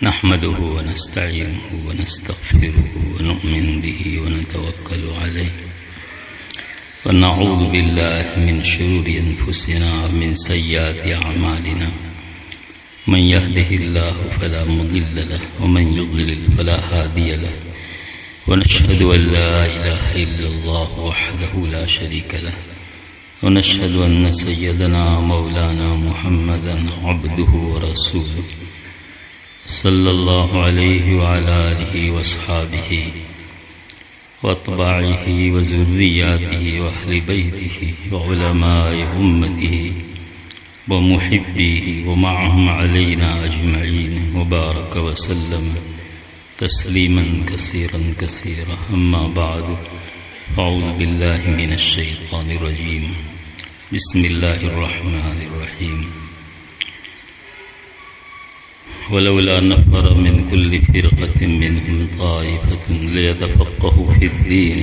نحمده ونستعينه ونستغفره ونؤمن به ونتوكل عليه ونعوذ بالله من شرور أنفسنا ومن سيئات أعمالنا من يهده الله فلا مضل له ومن يضلل فلا هادي له ونشهد أن لا إله إلا الله وحده لا شريك له ونشهد أن سيدنا مولانا محمدا عبده ورسوله صلى الله عليه وعلى آله وأصحابه وأتباعه وذرياته وأهل بيته وعلماء أمته ومحبيه ومعهم علينا أجمعين وبارك وسلم تسليما كثيرا كثيرا. أما بعد أعوذ بالله من الشيطان الرجيم. بسم الله الرحمن الرحيم. ولولا نفر من كل فرقة منهم طائفة ليتفقهوا في الدين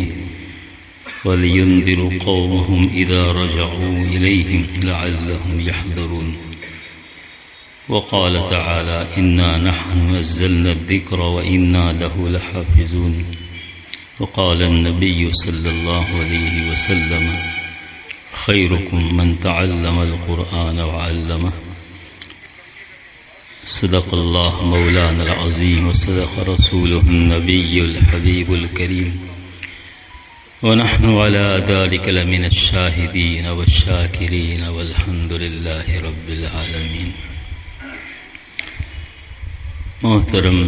ولينذروا قومهم إذا رجعوا إليهم لعلهم يحذرون. وقال تعالى إنا نحن نزلنا الذكر وإنا له لحافظون. وقال النبي صلى الله عليه وسلم خيركم من تعلم القرآن وعلمه. صدق الله مولانا العظيم وصدق رسوله النبي الحبيب الكريم ونحن على ذلك لمن الشاهدين والشاكرين والحمد لله رب العالمين. محترم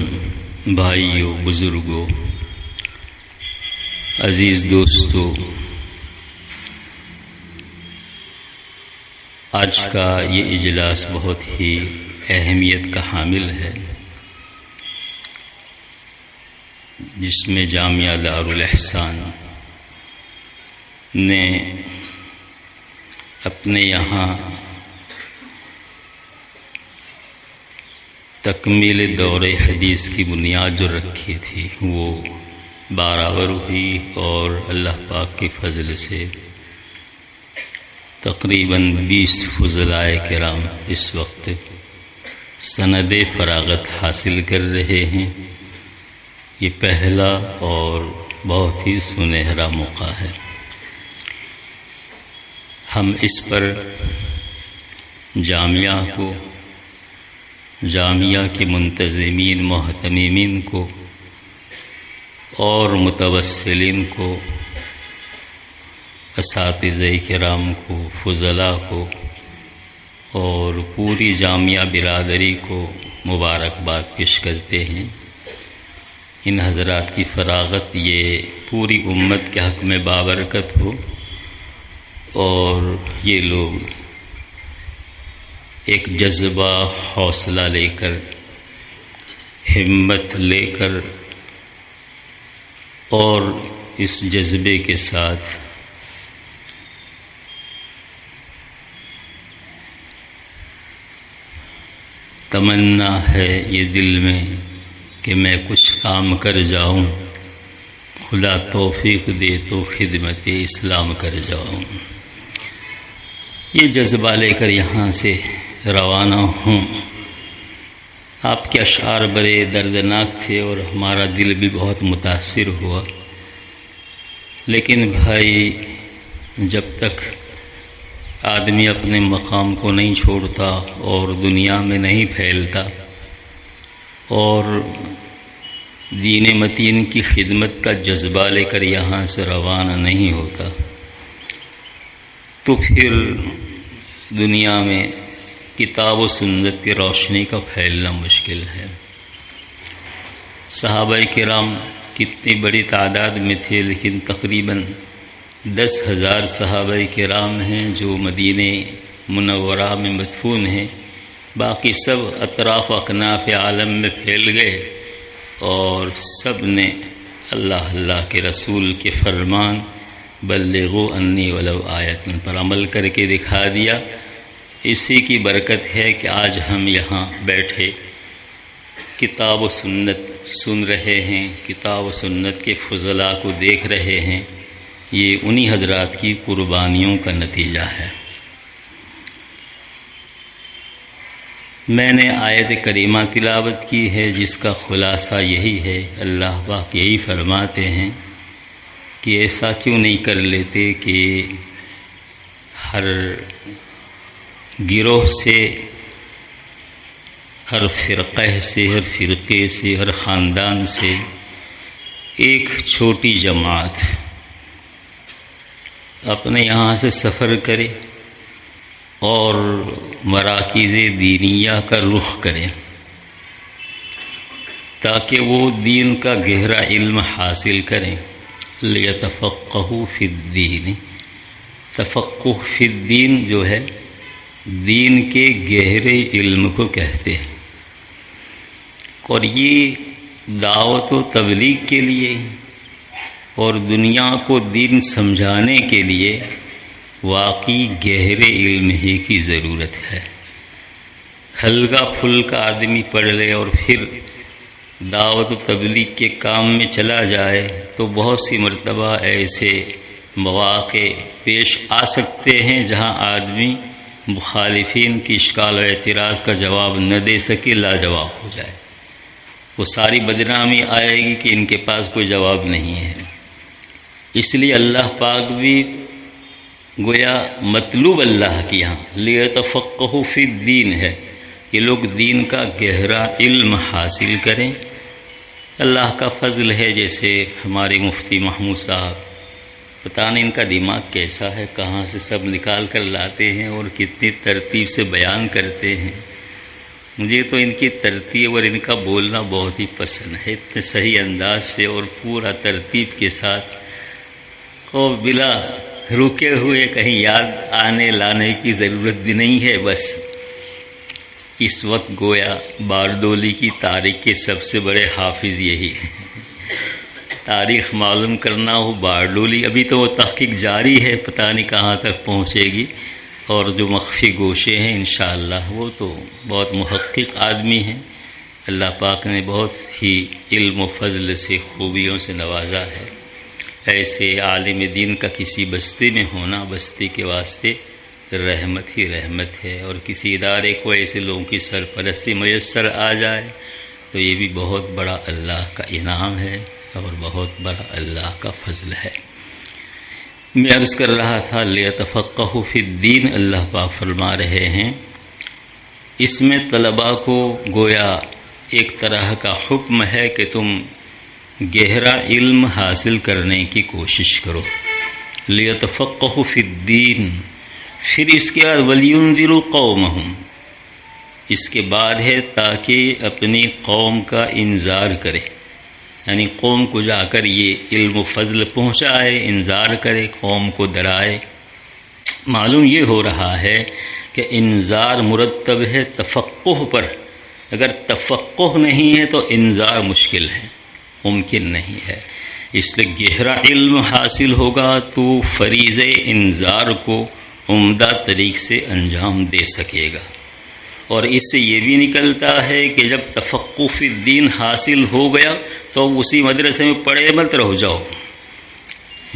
بھائیو، بزرگوں، عزیز دوستو، آج کا یہ اجلاس بہت ہی اہمیت کا حامل ہے، جس میں جامعہ دارالاحسان نے اپنے یہاں تکمیل دور حدیث کی بنیاد جو رکھی تھی وہ برابر ہوئی، اور اللہ پاک کے فضل سے تقریباً 20 فضلائے کرام اس وقت سند فراغت حاصل کر رہے ہیں. یہ پہلا اور بہت ہی سنہرا موقع ہے. ہم اس پر جامعہ کو، جامعہ کے منتظمین محتممین کو اور متوسلین کو، اساتذہ کرام کو، فضلاء کو اور پوری جامعہ برادری کو مبارکباد پیش کرتے ہیں. ان حضرات کی فراغت یہ پوری امت کے حق میں بابرکت ہو، اور یہ لوگ ایک جذبہ، حوصلہ لے کر، ہمت لے کر اور اس جذبے کے ساتھ تمنا ہے یہ دل میں کہ میں کچھ کام کر جاؤں، خدا توفیق دے تو خدمت اسلام کر جاؤں. یہ جذبہ لے کر یہاں سے روانہ ہوں. آپ کے اشعار بڑے دردناک تھے اور ہمارا دل بھی بہت متاثر ہوا، لیکن بھائی جب تک آدمی اپنے مقام کو نہیں چھوڑتا اور دنیا میں نہیں پھیلتا اور دین متین کی خدمت کا جذبہ لے کر یہاں سے روانہ نہیں ہوتا، تو پھر دنیا میں کتاب و سنت کی روشنی کا پھیلنا مشکل ہے. صحابہ کرام کتنی بڑی تعداد میں تھے، لیکن تقریباً 10,000 صحابہ کرام ہیں جو مدینہ منورہ میں مدفون ہیں. باقی سب اطراف اکناف عالم میں پھیل گئے اور سب نے اللہ کے رسول کے فرمان بلغوا انی ولو آیۃ پر عمل کر کے دکھا دیا. اسی کی برکت ہے کہ آج ہم یہاں بیٹھے کتاب و سنت سن رہے ہیں، کتاب و سنت کے فضلاء کو دیکھ رہے ہیں. یہ انہی حضرات کی قربانیوں کا نتیجہ ہے. میں نے آیت کریمہ تلاوت کی ہے جس کا خلاصہ یہی ہے، اللہ پاک یہی فرماتے ہیں کہ ایسا کیوں نہیں کر لیتے کہ ہر گروہ سے، ہر فرقہ سے، ہر فرقے سے، ہر خاندان سے ایک چھوٹی جماعت اپنے یہاں سے سفر کرے اور مراکز دینیہ کا رخ کرے تاکہ وہ دین کا گہرا علم حاصل کریں۔ لیتفقہوا فی الدین، تفقہ فی الدین جو ہے دین کے گہرے علم کو کہتے ہیں، اور یہ دعوت و تبلیغ کے لیے اور دنیا کو دین سمجھانے کے لیے واقعی گہرے علم ہی کی ضرورت ہے۔ ہلکا پھلکا آدمی پڑھ لے اور پھر دعوت و تبلیغ کے کام میں چلا جائے تو بہت سی مرتبہ ایسے مواقع پیش آ سکتے ہیں جہاں آدمی مخالفین کی اشکال و اعتراض کا جواب نہ دے سکے، لاجواب ہو جائے۔ وہ ساری بدنامی آئے گی کہ ان کے پاس کوئی جواب نہیں ہے۔ اس لیے اللہ پاک بھی گویا مطلوب اللہ کی یہاں لیتفقہوا فی الدین ہے، یہ لوگ دین کا گہرا علم حاصل کریں۔ اللہ کا فضل ہے، جیسے ہمارے مفتی محمود صاحب، پتہ نہیں ان کا دماغ کیسا ہے، کہاں سے سب نکال کر لاتے ہیں اور کتنی ترتیب سے بیان کرتے ہیں۔ مجھے تو ان کی ترتیب اور ان کا بولنا بہت ہی پسند ہے، اتنے صحیح انداز سے اور پورا ترتیب کے ساتھ، اور بلا رکے ہوئے کہیں یاد آنے لانے کی ضرورت بھی نہیں ہے۔ بس اس وقت گویا باردولی کی تاریخ کے سب سے بڑے حافظ یہی ہیں۔ تاریخ معلوم کرنا ہو باردولی، ابھی تو وہ تحقیق جاری ہے، پتہ نہیں کہاں تک پہنچے گی، اور جو مخفی گوشے ہیں انشاءاللہ وہ تو بہت محقق آدمی ہیں۔ اللہ پاک نے بہت ہی علم و فضل سے خوبیوں سے نوازا ہے۔ ایسے عالم دین کا کسی بستی میں ہونا بستی کے واسطے رحمت ہی رحمت ہے، اور کسی ادارے کو ایسے لوگوں کی سرپرستی میسر آ جائے تو یہ بھی بہت بڑا اللہ کا انعام ہے اور بہت بڑا اللہ کا فضل ہے۔ میں عرض کر رہا تھا لیتفقہوا فی الدین، اللہ پاک فرما رہے ہیں اس میں طلباء کو گویا ایک طرح کا حکم ہے کہ تم گہرا علم حاصل کرنے کی کوشش کرو۔ لیتفقہوا فی الدین، پھر اس کے بعد وَلْيُنذِرُوا قَوْمَهُمْ، اس کے بعد ہے تاکہ اپنی قوم کا انذار کرے، یعنی قوم کو جا کر یہ علم و فضل پہنچائے، انذار کرے، قوم کو ڈرائے۔ معلوم یہ ہو رہا ہے کہ انذار مرتب ہے تفقہ پر، اگر تفقہ نہیں ہے تو انذار مشکل ہے، ممکن نہیں ہے۔ اس لیے گہرا علم حاصل ہوگا تو فریضہ انذار کو عمدہ طریق سے انجام دے سکے گا۔ اور اس سے یہ بھی نکلتا ہے کہ جب تفقہ فی الدین حاصل ہو گیا تو اسی مدرسے میں پڑھے مت رہ جاؤ۔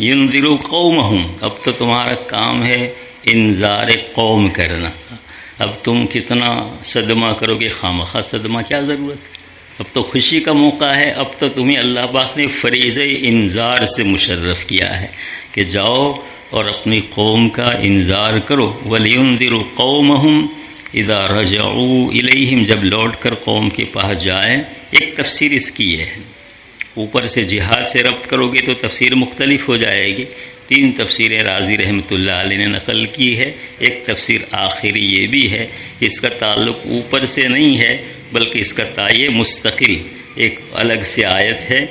ینذروا قومہم، اب تو تمہارا کام ہے انذار قوم کرنا۔ اب تم کتنا صدمہ کرو گے، خامخواہ صدمہ، کیا ضرورت؟ اب تو خوشی کا موقع ہے، اب تو تمہیں اللہ پاک نے فریضہ انذار سے مشرف کیا ہے کہ جاؤ اور اپنی قوم کا انذار کرو۔ وَلْيُنذِرُوا قَوْمَهُمْ اِذَا رَجَعُوا إِلَيْهِمْ، جب لوٹ کر قوم کے پاس جائیں۔ ایک تفسیر اس کی ہے، اوپر سے جہاد سے ربط کرو گے تو تفسیر مختلف ہو جائے گی۔ 3 تفسیریں راضی رحمۃ اللہ علیہ نے نقل کی ہے۔ ایک تفسیر آخری یہ بھی ہے کہ اس کا تعلق اوپر سے نہیں ہے بلکہ اس کا تعیہ مستقل ایک الگ سے آیت ہے۔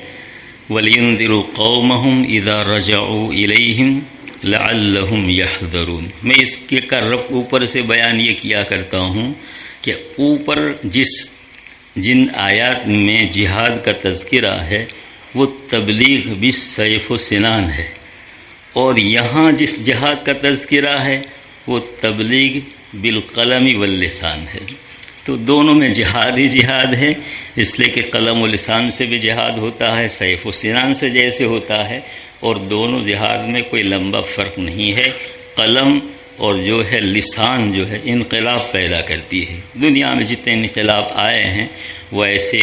وَلْيُنذِرُوا قَوْمَهُمْ إِذَا رَجَعُوا إِلَيْهِمْ لَعَلَّهُمْ يَحْذَرُونَ۔ میں اس کے کا ربط اوپر سے بیان یہ کیا کرتا ہوں کہ اوپر جن آیات میں جہاد کا تذکرہ ہے وہ تبلیغ بالسیف و سنان ہے، اور یہاں جس جہاد کا تذکرہ ہے وہ تبلیغ بالقلم واللسان ہے۔ تو دونوں میں جہاد ہی جہاد ہے، اس لیے کہ قلم و لسان سے بھی جہاد ہوتا ہے، سیف و سنان سے جیسے ہوتا ہے، اور دونوں جہاد میں کوئی لمبا فرق نہیں ہے۔ قلم اور جو ہے لسان جو ہے انقلاب پیدا کرتی ہے۔ دنیا میں جتنے انقلاب آئے ہیں وہ ایسے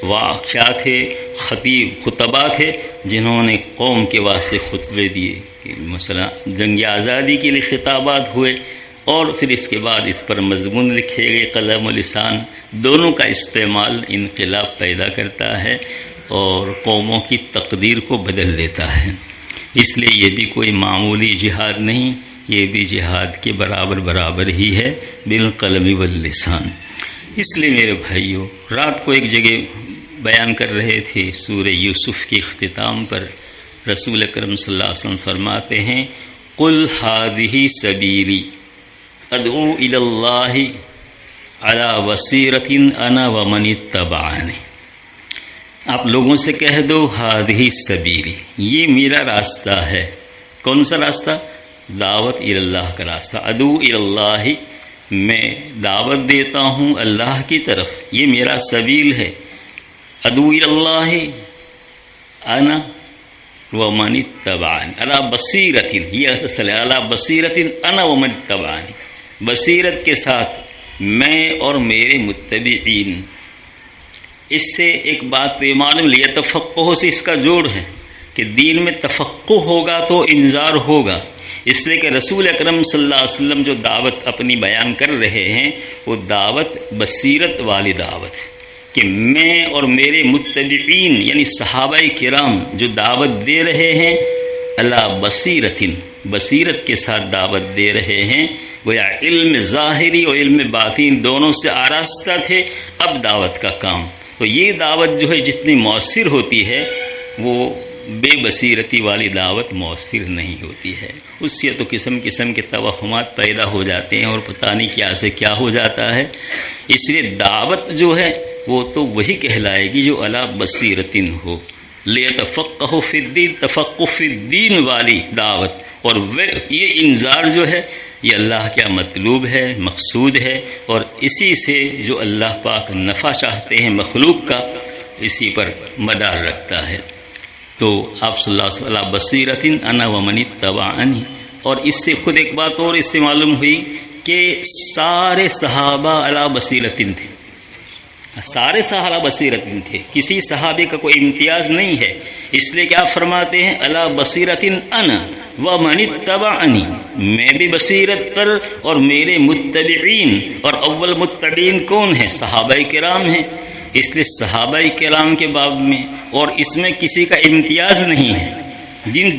واقعہ تھے، خطبہ تھے جنہوں نے قوم کے واسطے خطبے دیے، مثلا جنگ آزادی کے لیے خطابات ہوئے، اور پھر اس کے بعد اس پر مضمون لکھے گئے۔ قلم و لسان دونوں کا استعمال انقلاب پیدا کرتا ہے اور قوموں کی تقدیر کو بدل دیتا ہے۔ اس لیے یہ بھی کوئی معمولی جہاد نہیں، یہ بھی جہاد کے برابر ہی ہے، بالقلم واللسان۔ اس لیے میرے بھائیوں، رات کو ایک جگہ بیان کر رہے تھے سورہ یوسف کے اختتام پر، رسول اکرم صلی اللہ علیہ وسلم فرماتے ہیں قل ھذہ سبیلی ادعو الی اللہ علی بصیرۃ انا ومن اتبعنی۔ آپ لوگوں سے کہہ دو ھذہ سبیلی، یہ میرا راستہ ہے۔ کون سا راستہ؟ دعوت الی اللہ کا راستہ۔ ادعو الی اللہ، میں دعوت دیتا ہوں اللہ کی طرف، یہ میرا سبیل ہے۔ ادعو الی اللہ انا ومن اتبعنی علی بصیرۃ، یہ اصل ہے، علی بصیرۃ انا ومن اتبعنی، بصیرت کے ساتھ میں اور میرے متبعین۔ اس سے ایک بات تو یہ معلوم لیا، تفقہ سے اس کا جوڑ ہے کہ دین میں تفقہ ہوگا تو انذار ہوگا۔ اس لیے کہ رسول اکرم صلی اللہ علیہ وسلم جو دعوت اپنی بیان کر رہے ہیں وہ دعوت بصیرت والی دعوت، کہ میں اور میرے متبعین یعنی صحابہ کرام جو دعوت دے رہے ہیں اللہ بصیرت، بصیرت کے ساتھ دعوت دے رہے ہیں۔ گویا علم ظاہری اور علم باطن دونوں سے آراستہ تھے، اب دعوت کا کام۔ تو یہ دعوت جو ہے جتنی مؤثر ہوتی ہے وہ بے بصیرتی والی دعوت مؤثر نہیں ہوتی ہے، اس سے تو قسم قسم کے توہمات پیدا ہو جاتے ہیں اور پتہ نہیں کیا سے کیا ہو جاتا ہے۔ اس لیے دعوت جو ہے وہ تو وہی کہلائے گی جو علی بصیرت ہو، لیتفقہوا فی الدین، تفقہ فی الدین والی دعوت۔ اور یہ انذار جو ہے یہ اللہ کا مطلوب ہے، مقصود ہے، اور اسی سے جو اللہ پاک نفع چاہتے ہیں مخلوق کا، اسی پر مدار رکھتا ہے۔ تو آپ صلی اللہ علیہ وسلم بصیرۃ انا ومن اتبعنی، اور اس سے خود ایک بات اور اس سے معلوم ہوئی کہ سارے صحابہ علی بصیرۃ تھے، سارے صحابہ بصیرت تھے، کسی صحابی کا کوئی امتیاز نہیں ہے۔ اس لیے کہ آپ فرماتے ہیں الا بصیرۃ انا ومن اتبعنی، میں بھی بصیرت پر اور میرے متبعین، اور اول متبعین کون ہیں؟ صحابہ کرام ہیں۔ اس لیے صحابہ کرام کے باب میں اور اس میں کسی کا امتیاز نہیں ہے،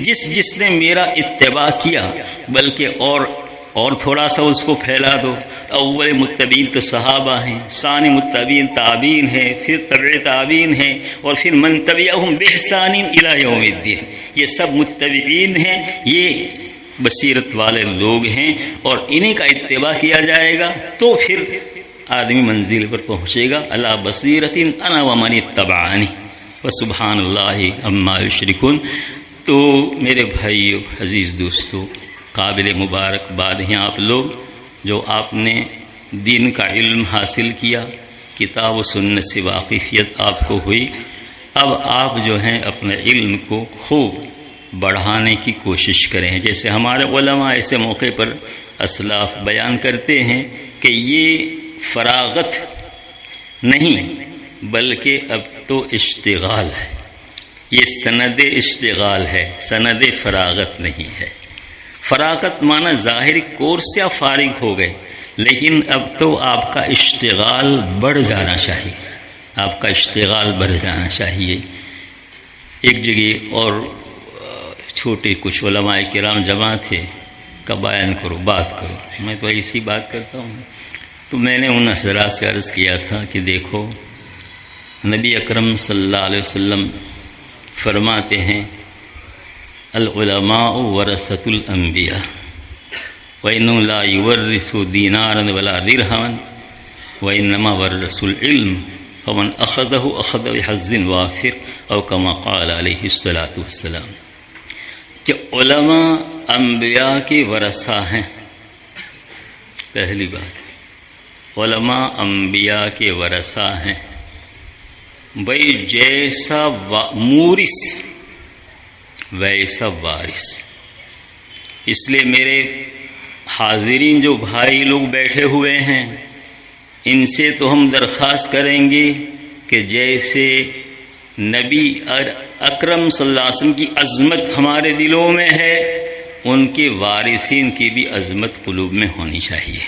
جس نے میرا اتباع کیا، بلکہ اور تھوڑا سا اس کو پھیلا دو، اول متبعین تو صحابہ ہیں، ثانی متبعین تابعین ہیں، پھر تبع تابعین ہیں، اور پھر من تبعہم بإحسان الی یوم الدین، یہ سب متبعین ہیں، یہ بصیرت والے لوگ ہیں، اور انہی کا اتباع کیا جائے گا تو پھر آدمی منزل پر پہنچے گا۔ الا بصیرۃ انا ومن اتبعنی وسبحان اللہ عما یشرکون۔ تو میرے بھائیو، عزیز دوستو، قابل مبارکباد ہیں آپ لوگ جو آپ نے دین کا علم حاصل کیا، کتاب و سنت سے واقفیت آپ کو ہوئی۔ اب آپ جو ہیں اپنے علم کو خوب بڑھانے کی کوشش کریں، جیسے ہمارے علماء ایسے موقع پر اسلاف بیان کرتے ہیں کہ یہ فراغت نہیں بلکہ اب تو اشتغال ہے، یہ سند اشتغال ہے، سند فراغت نہیں ہے۔ فراغت معنی ظاہری کورس سے آپ فارغ ہو گئے، لیکن اب تو آپ کا اشتغال بڑھ جانا چاہیے، آپ کا اشتغال بڑھ جانا چاہیے۔ ایک جگہ اور چھوٹے کچھ علماء کرام جمع تھے کہ بیان کرو، بات کرو، میں تو ایسی بات کرتا ہوں۔ تو میں نے ان حضرات سے عرض کیا تھا کہ دیکھو، نبی اکرم صلی اللہ علیہ وسلم فرماتے ہیں العلماء ورثۃ الانبیاء وانہم لا یورثوا دینارا ولا درہما وانما ورثوا العلم فمن اخذہ اخذ بحظ وافر او کما قال علیہ الصلاۃ والسلام، کہ علماء انبیاء کے ورثہ ہیں۔ پہلی بات، علماء انبیاء کے ورثہ ہیں۔ بھئی جیسا مورث ویسا وارث، اس لیے میرے حاضرین جو بھائی لوگ بیٹھے ہوئے ہیں ان سے تو ہم درخواست کریں گے کہ جیسے نبی اکرم صلی اللہ علیہ وسلم کی عظمت ہمارے دلوں میں ہے، ان کے وارثین کی بھی عظمت قلوب میں ہونی چاہیے۔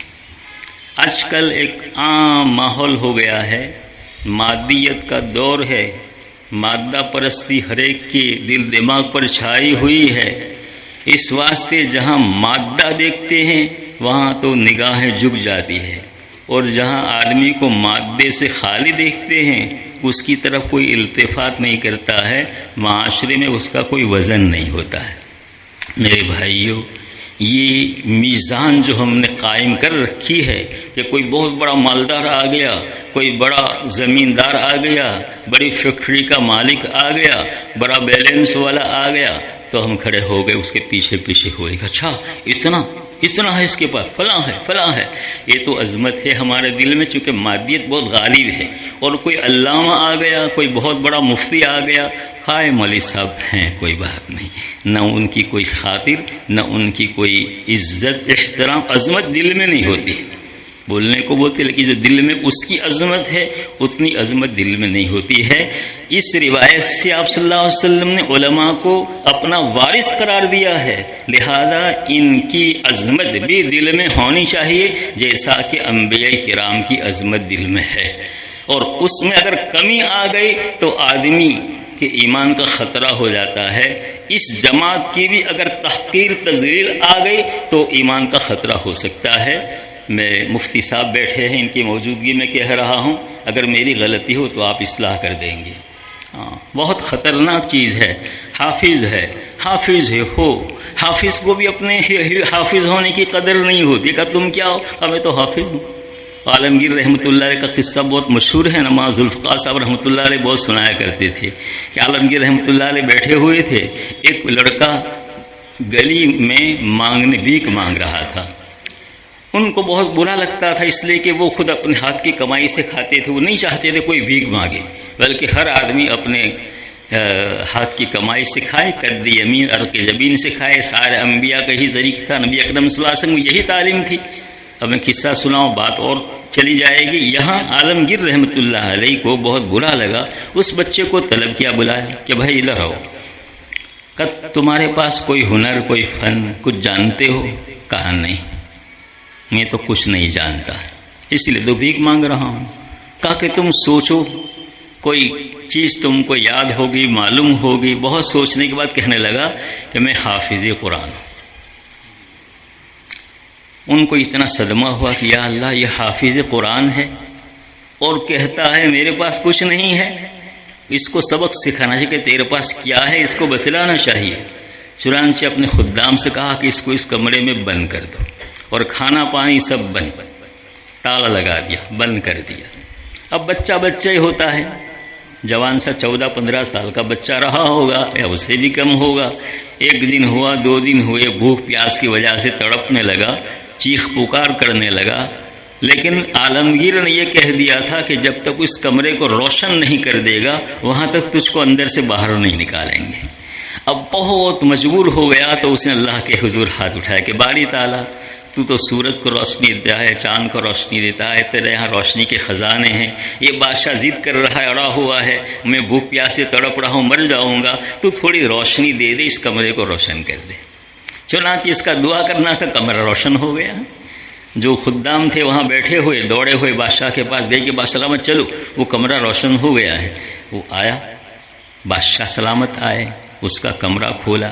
آج کل ایک عام ماحول ہو گیا ہے، مادیت کا دور ہے، مادہ پرستی ہر ایک کے دل دماغ پر چھائی ہوئی ہے۔ اس واسطے جہاں مادہ دیکھتے ہیں وہاں تو نگاہیں جھک جاتی ہے، اور جہاں آدمی کو مادے سے خالی دیکھتے ہیں اس کی طرف کوئی التفات نہیں کرتا ہے، معاشرے میں اس کا کوئی وزن نہیں ہوتا ہے۔ میرے بھائیوں، یہ میزان جو ہم نے قائم کر رکھی ہے کہ کوئی بہت بڑا مالدار آ گیا، کوئی بڑا زمیندار آ گیا، بڑی فیکٹری کا مالک آ گیا، بڑا بیلنس والا آ گیا، تو ہم کھڑے ہو گئے اس کے پیچھے پیچھے ہوئے گا، اچھا اتنا ہے اس کے پاس، فلاں ہے۔ یہ تو عظمت ہے ہمارے دل میں، چونکہ مادیت بہت غالب ہے۔ اور کوئی علامہ آ گیا، کوئی بہت بڑا مفتی آ گیا، ہائے مولوی صاحب ہیں، کوئی بات نہیں، نہ ان کی کوئی خاطر، نہ ان کی کوئی عزت احترام، عظمت دل میں نہیں ہوتی۔ بولنے کو بولتے لیکن جو دل میں اس کی عظمت ہے اتنی عظمت دل میں نہیں ہوتی ہے۔ اس روایت سے آپ صلی اللہ علیہ وسلم نے علماء کو اپنا وارث قرار دیا ہے، لہذا ان کی عظمت بھی دل میں ہونی چاہیے جیسا کہ انبیاء کرام کی عظمت دل میں ہے۔ اور اس میں اگر کمی آ گئی تو آدمی کے ایمان کا خطرہ ہو جاتا ہے۔ اس جماعت کی بھی اگر تحقیر تذلیل آ گئی تو ایمان کا خطرہ ہو سکتا ہے۔ میں مفتی صاحب بیٹھے ہیں، ان کی موجودگی میں کہہ رہا ہوں، اگر میری غلطی ہو تو آپ اصلاح کر دیں گے۔ بہت خطرناک چیز ہے۔ حافظ ہے، حافظ ہے، حافظ کو بھی اپنے حافظ ہونے کی قدر نہیں ہوتی کہ تم کیا ہو، میں تو حافظ ہوں۔ عالمگیر رحمۃ اللہ علیہ کا قصہ بہت مشہور ہے، نماز ذوالفقار صاحب رحمۃ اللہ علیہ بہت سنایا کرتے تھے کہ عالمگیر رحمۃ اللہ علیہ بیٹھے ہوئے تھے، ایک لڑکا گلی میں بھیک مانگ رہا تھا۔ ان کو بہت برا لگتا تھا، اس لیے کہ وہ خود اپنے ہاتھ کی کمائی سے کھاتے تھے، وہ نہیں چاہتے تھے کوئی بھیک مانگے، بلکہ ہر آدمی اپنے ہاتھ کی کمائی سے کھائے، قد یمین عرق جبین سے کھائے۔ سارے انبیاء کا ہی طریقہ تھا، نبی اکرم صلی اللہ علیہ وسلم یہی تعلیم تھی۔ اب میں قصہ سناؤں، بات اور چلی جائے گی۔ یہاں عالمگیر رحمۃ اللہ علیہ کو بہت برا لگا، اس بچے کو طلب کیا، بلایا کہ بھائی ادھر آؤ، کہ تمہارے پاس کوئی ہنر، کوئی فن، کچھ جانتے ہو؟ کہا نہیں، میں تو کچھ نہیں جانتا، اس لیے تو بھیک مانگ رہا ہوں۔ کہا کہ تم سوچو، کوئی چیز تم کو یاد ہوگی، معلوم ہوگی۔ بہت سوچنے کے بعد کہنے لگا کہ میں حافظ قرآن ہوں۔ ان کو اتنا صدمہ ہوا کہ یا اللہ، یہ حافظ قرآن ہے اور کہتا ہے میرے پاس کچھ نہیں ہے، اس کو سبق سکھانا چاہیے کہ تیرے پاس کیا ہے، اس کو بتلانا چاہیے۔ چنانچہ اپنے خدام سے کہا کہ اس کو اس کمرے میں بند کر دو، اور کھانا پانی سب بند، تالا لگا دیا، بند کر دیا۔ اب بچہ ہی ہوتا ہے، جوان سا 14-15 سال کا بچہ رہا ہوگا یا اس سے بھی کم ہوگا۔ ایک دن ہوا، 2 دن ہوئے، بھوک پیاس کی وجہ سے تڑپنے لگا، چیخ پکار کرنے لگا۔ لیکن عالمگیر نے یہ کہہ دیا تھا کہ جب تک اس کمرے کو روشن نہیں کر دے گا وہاں تک تجھ کو اندر سے باہر نہیں نکالیں گے۔ اب بہت مجبور ہو گیا تو اس نے اللہ کے حضور ہاتھ اٹھایا کہ باری تعالیٰ، تو تو سورج کو روشنی دیتا ہے، چاند کو روشنی دیتا ہے، تیرے یہاں روشنی کے خزانے ہیں۔ یہ بادشاہ ضد کر رہا ہے، اڑا ہوا ہے، میں بھوک پیاس سے تڑپ رہا ہوں، مر جاؤں گا، تو تھوڑی روشنی دے دے، اس کمرے کو روشن کر دے۔ چنانچہ اس کا دعا کرنا تھا، کمرہ روشن ہو گیا۔ جو خدام تھے وہاں بیٹھے ہوئے دوڑے ہوئے بادشاہ کے پاس گئے کہ بادشاہ سلامت چلو، وہ کمرہ روشن ہو گیا ہے۔ وہ آیا، بادشاہ سلامت آئے، اس کا کمرہ کھولا،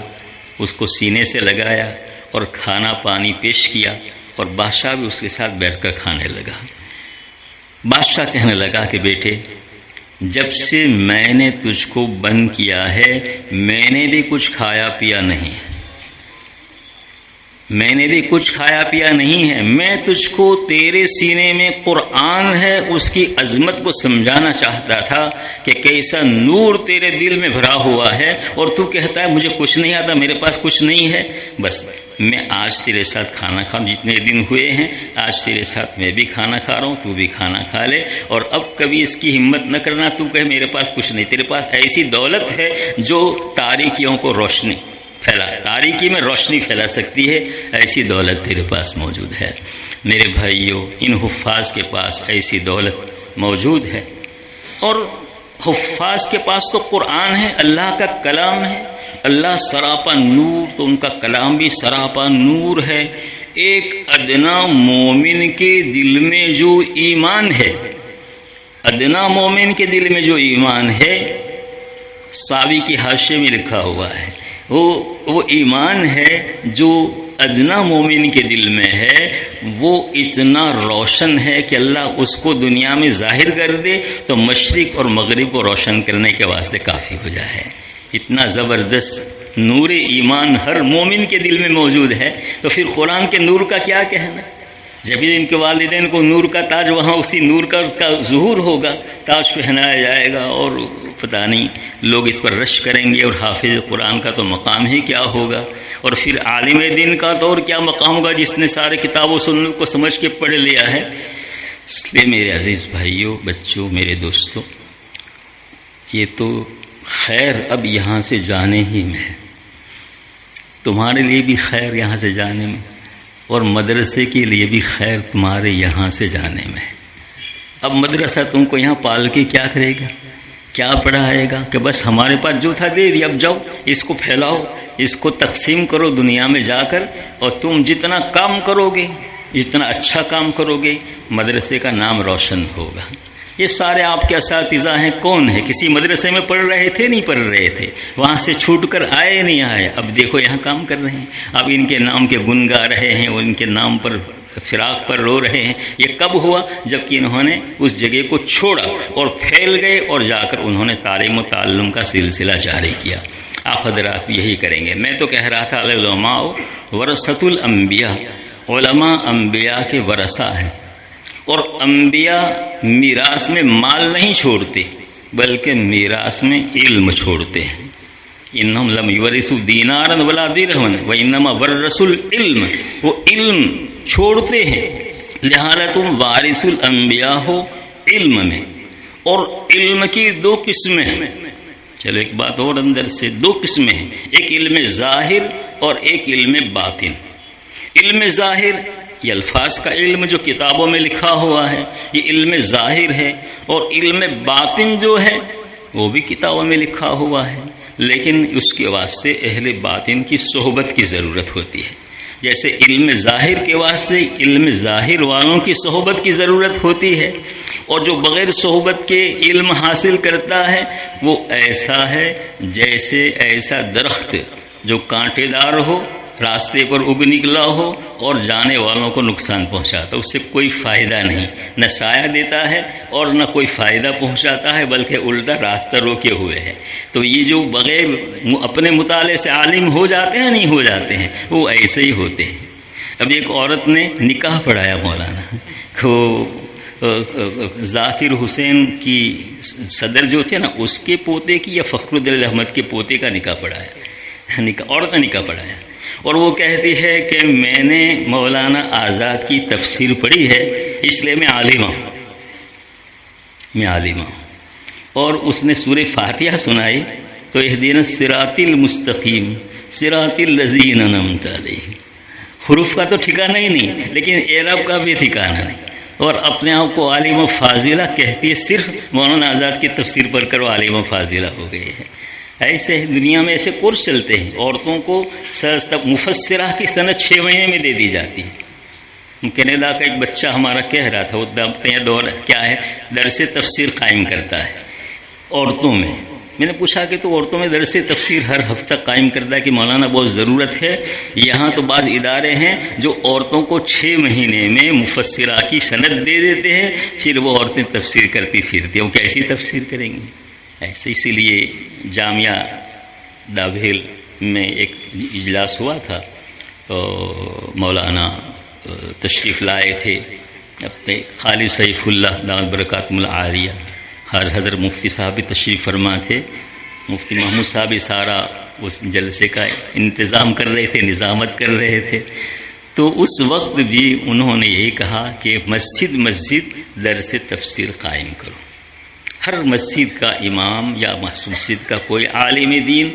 اس کو سینے سے لگایا اور کھانا پانی پیش کیا، اور بادشاہ بھی اس کے ساتھ بیٹھ کر کھانے لگا۔ بادشاہ کہنے لگا کہ بیٹے، جب سے میں نے تجھ کو بند کیا ہے میں نے بھی کچھ کھایا پیا نہیں، میں نے بھی کچھ کھایا پیا نہیں ہے۔ میں تجھ کو تیرے سینے میں قرآن ہے اس کی عظمت کو سمجھانا چاہتا تھا کہ کیسا نور تیرے دل میں بھرا ہوا ہے، اور تو کہتا ہے مجھے کچھ نہیں آتا، میرے پاس کچھ نہیں ہے۔ بس میں آج تیرے ساتھ کھانا کھاؤں، جتنے دن ہوئے ہیں آج تیرے ساتھ میں بھی کھانا کھا رہا ہوں، تو بھی کھانا کھا لے، اور اب کبھی اس کی ہمت نہ کرنا تو کہے میرے پاس کچھ نہیں۔ تیرے پاس ایسی دولت ہے جو تاریکیوں کو روشنی تاریکی میں روشنی پھیلا سکتی ہے، ایسی دولت تیرے پاس موجود ہے۔ میرے بھائیوں، ان حفاظ کے پاس ایسی دولت موجود ہے، اور حفاظ کے پاس تو قرآن ہے، اللہ کا کلام ہے، اللہ سراپا نور، تو ان کا کلام بھی سراپا نور ہے۔ ایک ادنا مومن کے دل میں جو ایمان ہے، ادنا مومن کے دل میں جو ایمان ہے، ساوی کی حاشیے میں لکھا ہوا ہے، وہ ایمان ہے جو ادنا مومن کے دل میں ہے، وہ اتنا روشن ہے کہ اللہ اس کو دنیا میں ظاہر کر دے تو مشرق اور مغرب کو روشن کرنے کے واسطے کافی ہو جائے۔ اتنا زبردست نور ایمان ہر مومن کے دل میں موجود ہے، تو پھر قرآن کے نور کا کیا کہنا؟ جب ان کے والدین کو نور کا تاج، وہاں اسی نور کا ظہور ہوگا، تاج پہنایا جائے گا، اور پتہ نہیں لوگ اس پر رش کریں گے، اور حافظ قرآن کا تو مقام ہی کیا ہوگا، اور پھر عالم دین کا تو اور کیا مقام ہوگا جس نے سارے کتاب و سنت کو سمجھ کے پڑھ لیا ہے۔ اس لیے میرے عزیز بھائیوں، بچوں، میرے دوستوں، یہ تو خیر اب یہاں سے جانے ہی میں ہے، تمہارے لیے بھی خیر یہاں سے جانے میں، اور مدرسے کے لیے بھی خیر تمہارے یہاں سے جانے میں۔ اب مدرسہ تم کو یہاں پال کے کیا کرے گا، کیا پڑھائے گا؟ کہ بس ہمارے پاس جو تھا دے دیا، اب جاؤ اس کو پھیلاؤ، اس کو تقسیم کرو دنیا میں جا کر، اور تم جتنا کام کرو گے، جتنا اچھا کام کرو گے، مدرسے کا نام روشن ہوگا۔ یہ سارے آپ کے اساتذہ ہیں، کون ہے؟ کسی مدرسے میں پڑھ رہے تھے؟ نہیں پڑھ رہے تھے، وہاں سے چھوٹ کر آئے نہیں آئے، اب دیکھو یہاں کام کر رہے ہیں، اب ان کے نام کے گن گا رہے ہیں، اور ان کے نام پر فراق پر رو رہے ہیں۔ یہ کب ہوا؟ جب کہ انہوں نے اس جگہ کو چھوڑا اور پھیل گئے، اور جا کر انہوں نے تعلیم و تعلم کا سلسلہ جاری کیا۔ آپ حضرات بھی یہی کریں گے۔ میں تو کہہ رہا تھا العلماء ورثۃ الانبیاء، علماء انبیاء کے ورثہ ہیں، اور انبیاء میراث میں مال نہیں چھوڑتے بلکہ میراث میں علم چھوڑتے ہیں۔ انہم لم یورثوا دینارا ولا درہما وانما ورثوا العلم، وہ علم چھوڑتے ہیں، لہذا تم وارث الانبیاء ہو علم میں۔ اور علم کی دو قسمیں ہیں، چلو ایک بات اور اندر سے، دو قسمیں ہیں، ایک علم ظاہر اور ایک علم باطن۔ علم ظاہر یہ الفاظ کا علم جو کتابوں میں لکھا ہوا ہے، یہ علم ظاہر ہے، اور علم باطن جو ہے وہ بھی کتابوں میں لکھا ہوا ہے، لیکن اس کے واسطے اہل باطن کی صحبت کی ضرورت ہوتی ہے۔ جیسے علم ظاہر کے واسطے علم ظاہر والوں کی صحبت کی ضرورت ہوتی ہے، اور جو بغیر صحبت کے علم حاصل کرتا ہے وہ ایسا ہے جیسے ایسا درخت جو کانٹے دار ہو، راستے پر اگ نکلا ہو اور جانے والوں کو نقصان پہنچاتا، اس سے کوئی فائدہ نہیں، نہ سایہ دیتا ہے اور نہ کوئی فائدہ پہنچاتا ہے، بلکہ الٹا راستہ روکے ہوئے ہے۔ تو یہ جو بغیر اپنے مطالعے سے عالم ہو جاتے ہیں، نہیں ہو جاتے ہیں، وہ ایسے ہی ہوتے ہیں۔ اب ایک عورت نے نکاح پڑھایا مولانا کو، ذاکر حسین کی صدر جو تھے نا، اس کے پوتے کی یا فخرالدین احمد کے پوتے کا نکاح پڑھایا، عورت نے نکاح پڑھایا، اور وہ کہتی ہے کہ میں نے مولانا آزاد کی تفسیر پڑھی ہے، اس لیے میں عالمہ ہوں، اور اس نے سورہ فاتحہ سنائی تو اہدنا الصراط المستقیم صراط الذین انعمت علیہم، حروف کا تو ٹھکانہ ہی نہیں، لیکن اعراب کا بھی ٹھکانہ نہیں، اور اپنے آپ کو عالم و فاضلہ کہتی ہے، صرف مولانا آزاد کی تفسیر پڑھ کر وہ عالم و فاضلہ ہو گئی ہے۔ ایسے دنیا میں ایسے کورس چلتے ہیں، عورتوں کو مفسرہ کی سند 6 مہینے میں دے دی جاتی ہے۔ کینیڈا کا ایک بچہ ہمارا کہہ رہا تھا، وہ دور کیا ہے، درس تفسیر قائم کرتا ہے عورتوں میں۔ میں نے پوچھا کہ تو عورتوں میں درس تفسیر ہر ہفتہ قائم کرتا ہے کہ مولانا بہت ضرورت ہے؟ یہاں تو بعض ادارے ہیں جو عورتوں کو 6 مہینے میں مفسرہ کی سند دے دیتے ہیں، پھر وہ عورتیں تفسیر کرتی پھرتی ہیں، وہ کیسی تفسیر کریں گی؟ ایسے اسی لیے جامعہ دابھیل میں ایک اجلاس ہوا تھا، تو مولانا تشریف لائے تھے، اپنے خالد سیف اللہ دامت برکاتہم العالیہ، ہر حضرت مفتی صاحب بھی تشریف فرما تھے، مفتی محمود صاحب بھی سارا اس جلسے کا انتظام کر رہے تھے، نظامت کر رہے تھے۔ تو اس وقت بھی انہوں نے یہی کہا کہ مسجد درس تفسیر قائم کرو، ہر مسجد کا امام یا مسجد کا کوئی عالم دین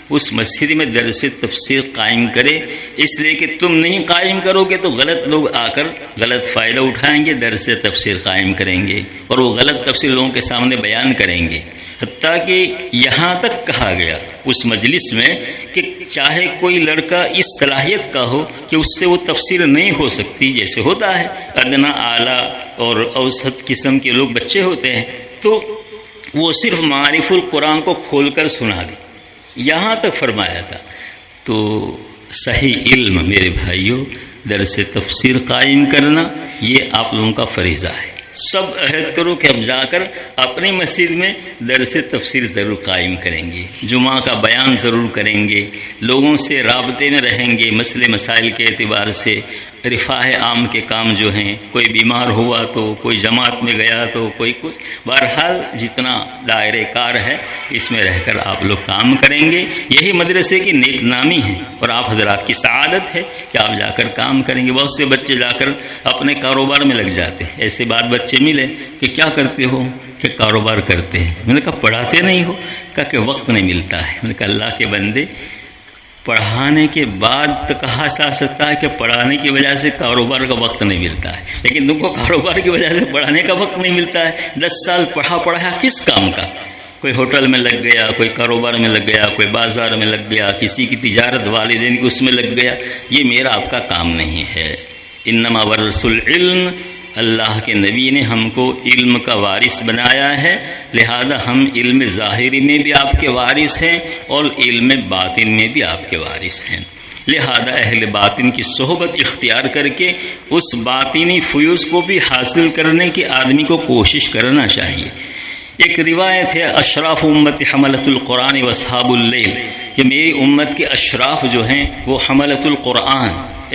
اس مسجد میں درس تفسیر قائم کرے، اس لیے کہ تم نہیں قائم کرو گے تو غلط لوگ آ کر غلط فائدہ اٹھائیں گے، درس تفسیر قائم کریں گے اور وہ غلط تفسیر لوگوں کے سامنے بیان کریں گے۔ حتیٰ کہ یہاں تک کہا گیا اس مجلس میں کہ چاہے کوئی لڑکا اس صلاحیت کا ہو کہ اس سے وہ تفسیر نہیں ہو سکتی، جیسے ہوتا ہے ادنا اعلیٰ اور اوسط قسم کے لوگ بچے ہوتے ہیں، تو وہ صرف معارف القرآن کو کھول کر سنا دے، یہاں تک فرمایا تھا۔ تو صحیح علم میرے بھائیوں، درس تفسیر قائم کرنا یہ آپ لوگوں کا فریضہ ہے۔ سب عہد کرو کہ ہم جا کر اپنی مسجد میں درس تفسیر ضرور قائم کریں گے، جمعہ کا بیان ضرور کریں گے، لوگوں سے رابطے میں رہیں گے، مسئلے مسائل کے اعتبار سے، رفاہ عام کے کام جو ہیں، کوئی بیمار ہوا تو، کوئی جماعت میں گیا تو، کوئی کچھ، بہرحال جتنا دائرہ کار ہے اس میں رہ کر آپ لوگ کام کریں گے۔ یہی مدرسے کی نیک نامی ہے اور آپ حضرات کی سعادت ہے کہ آپ جا کر کام کریں گے۔ بہت سے بچے جا کر اپنے کاروبار میں لگ جاتے ہیں، ایسے بات بچے ملے کہ کیا کرتے ہو، کہ کاروبار کرتے ہیں۔ میں نے کہا پڑھاتے نہیں ہو؟ کہا کہ وقت نہیں ملتا ہے۔ میں نے کہا اللہ کے بندے، پڑھانے کے بعد تو کہا جا سکتا ہے کہ پڑھانے کی وجہ سے کاروبار کا وقت نہیں ملتا ہے، لیکن تم کو کاروبار کی وجہ سے پڑھانے کا وقت نہیں ملتا ہے۔ 10 سال پڑھا کس کام کا؟ کوئی ہوٹل میں لگ گیا، کوئی کاروبار میں لگ گیا، کوئی بازار میں لگ گیا، کسی کی تجارت والدین کی اس میں لگ گیا۔ یہ میرا آپ کا کام نہیں ہے۔ انما ورث العلم، اللہ کے نبی نے ہم کو علم کا وارث بنایا ہے، لہذا ہم علم ظاہری میں بھی آپ کے وارث ہیں اور علم باطن میں بھی آپ کے وارث ہیں۔ لہذا اہل باطن کی صحبت اختیار کر کے اس باطنی فیوز کو بھی حاصل کرنے کی آدمی کو کوشش کرنا چاہیے۔ ایک روایت ہے اشراف امت حملۃ القرآن و اصحاب اللیل، کہ میری امت کے اشراف جو ہیں وہ حملۃ القرآن،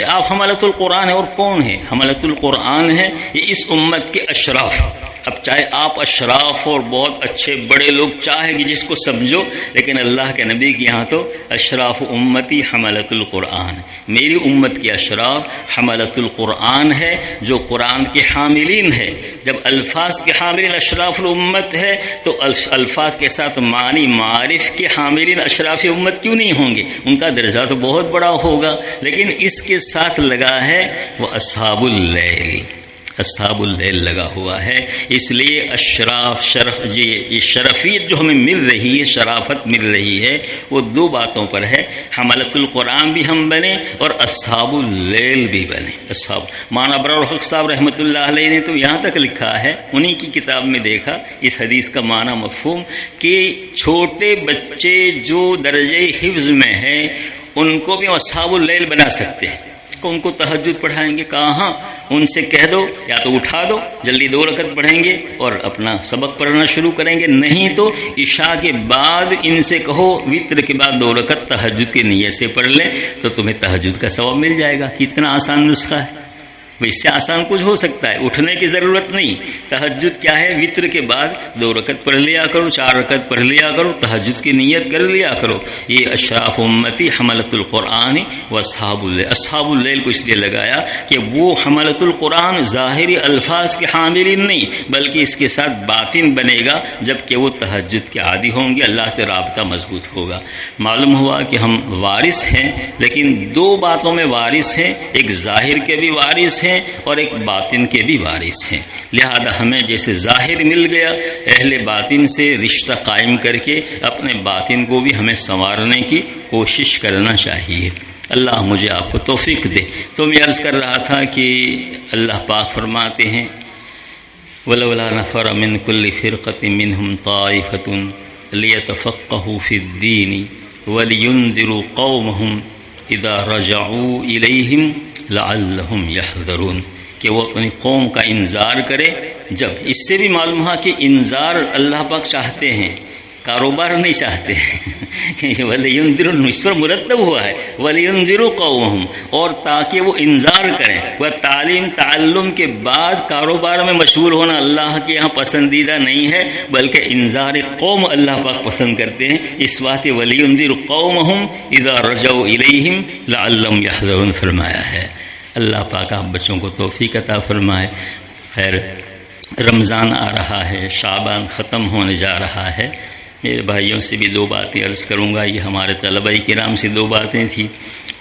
آپ حملۃ القرآن ہیں اور کون ہے؟ حملۃ القرآن ہے، یہ اس امت کے اشراف۔ اب چاہے آپ اشراف اور بہت اچھے بڑے لوگ چاہے کہ جس کو سمجھو، لیکن اللہ کے نبی کے یہاں تو اشراف امتی حملۃ القرآن، میری امت کے اشراف حملۃ القرآن ہے، جو قرآن کے حاملین ہے۔ جب الفاظ کے حاملین اشراف الامت ہے تو الفاظ کے ساتھ معنی معارف کے حاملین اشراف امت کیوں نہیں ہوں گے؟ ان کا درجہ تو بہت بڑا ہوگا، لیکن اس کے ساتھ لگا ہے وہ اصحاب اللیل، اصحاب اللیل لگا ہوا ہے۔ اس لیے اشراف یہ شرفیت جو ہمیں مل رہی ہے، شرافت مل رہی ہے، وہ دو باتوں پر ہے، حملۃ القرآن بھی ہم بنے اور اصحاب اللیل بھی بنے۔ اصحاب مولانا ابرار الحق صاحب رحمۃ اللہ علیہ نے تو یہاں تک لکھا ہے، انہی کی کتاب میں دیکھا اس حدیث کا معنی مفہوم، کہ چھوٹے بچے جو درجے حفظ میں ہیں ان کو بھی اصحاب اللیل بنا سکتے ہیں، ان کو تہجد پڑھائیں گے، کہاں ان سے کہہ دو یا تو اٹھا دو، جلدی 2 رکعت پڑھیں گے اور اپنا سبق پڑھنا شروع کریں گے، نہیں تو عشاء کے بعد ان سے کہو وتر کے بعد 2 رکعت تہجد کی نیت سے پڑھ لیں تو تمہیں تہجد کا ثواب مل جائے گا۔ کتنا آسان نسخہ ہے، اس سے آسان کچھ ہو سکتا ہے، اٹھنے کی ضرورت نہیں۔ تہجد کیا ہے؟ وتر کے بعد 2 رکعت پڑھ لیا کرو، 4 رکعت پڑھ لیا کرو، تہجد کی نیت کر لیا کرو۔ یہ اشراف امتی حملۃ القرآن و اصحاب اللیل، اصحاب اللیل کو اس لیے لگایا کہ وہ حملۃ القرآن ظاہری الفاظ کے حاملین نہیں، بلکہ اس کے ساتھ باطن بنے گا جبکہ وہ تہجد کے عادی ہوں گے، اللہ سے رابطہ مضبوط ہوگا۔ معلوم ہوا کہ ہم وارث ہیں، لیکن 2 باتوں میں وارث ہیں، ایک ظاہر کے بھی وارث ہیں اور ایک باطن کے بھی وارث ہیں۔ لہذا ہمیں جیسے ظاہر مل گیا، اہل باطن سے رشتہ قائم کر کے اپنے باطن کو بھی ہمیں سنوارنے کی کوشش کرنا چاہیے۔ اللہ مجھے آپ کو توفیق دے۔ تو میں عرض کر رہا تھا کہ اللہ پاک فرماتے ہیں وَلَوْلَا نَفَرَ مِنْ كُلِّ فِرْقَةٍ مِّنْهُمْ طَائِفَةٌ لِيَتَفَقَّهُوا فِي الدِّينِ وَلِيُنذِرُوا قَوْمَهُمْ إِذَا رَجَعُوا إِلَيْهِمْ لعلہم یحذرون، کہ وہ اپنی قوم کا انذار کرے۔ جب اس سے بھی معلوم ہوا کہ انذار اللہ پاک چاہتے ہیں، کاروبار نہیں چاہتے ہیں۔ وَلِيُنذِرُوا اس پر مرتب ہوا ہے وَلِيُنذِرُوا قَوْمَهُمْ، اور تاکہ وہ انذار کریں۔ وہ تعلیم تعلم کے بعد کاروبار میں مشغول ہونا اللہ کے یہاں پسندیدہ نہیں ہے، بلکہ انذار قوم اللہ پاک پسند کرتے ہیں۔ اس بات وَلِيُنذِرُوا قَوْمَهُمْ إِذَا رَجَعُوا إِلَيْهِمْ لَعَلَّهُمْ يَحْذَرُونَ فرمایا ہے۔ اللہ پاک آپ بچوں کو توفیق عطا فرمائے۔ خیر، رمضان آ رہا ہے، شعبان ختم ہونے جا رہا ہے، میرے بھائیوں سے بھی دو باتیں عرض کروں گا. یہ ہمارے طلبہ کرام سے دو باتیں تھیں،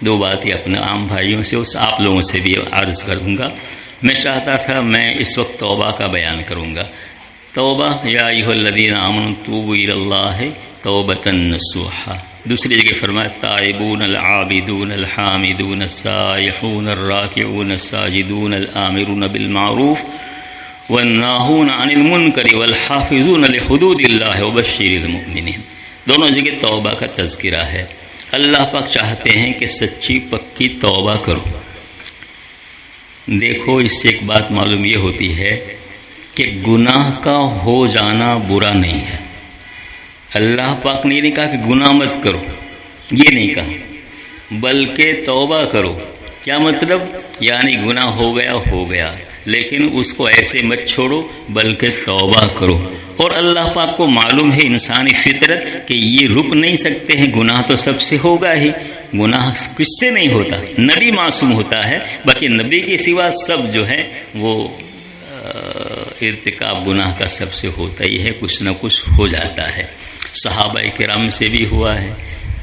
دو باتیں اپنے عام بھائیوں سے اس آپ لوگوں سے بھی عرض کروں گا. میں چاہتا تھا میں اس وقت توبہ کا بیان کروں گا. توبہ یا ایھا الذین آمنوا توبوا الی اللہ توبۃ نصوحا. دوسری جگہ فرمایا تائبون العابدون الحامدون السائحون الراکعون الساجدون الآمرون بالمعروف والناہون عن المنکر والحافظون لحدود اللہ وبشر المؤمنین. دونوں جگہ توبہ کا تذکرہ ہے. اللہ پاک چاہتے ہیں کہ سچی پکی توبہ کرو. دیکھو اس سے ایک بات معلوم یہ ہوتی ہے کہ گناہ کا ہو جانا برا نہیں ہے. اللہ پاک نے یہ نہیں کہا کہ گناہ مت کرو، یہ نہیں کہا، بلکہ توبہ کرو. کیا مطلب؟ یعنی گناہ ہو گیا لیکن اس کو ایسے مت چھوڑو بلکہ توبہ کرو. اور اللہ پاک کو معلوم ہے انسانی فطرت کہ یہ رک نہیں سکتے ہیں، گناہ تو سب سے ہوگا ہی. گناہ کس سے نہیں ہوتا؟ نبی معصوم ہوتا ہے، باقی نبی کے سوا سب جو ہے وہ ارتکاب گناہ کا سب سے ہوتا ہی ہے، کچھ نہ کچھ ہو جاتا ہے. صحابہ کرام سے بھی ہوا ہے.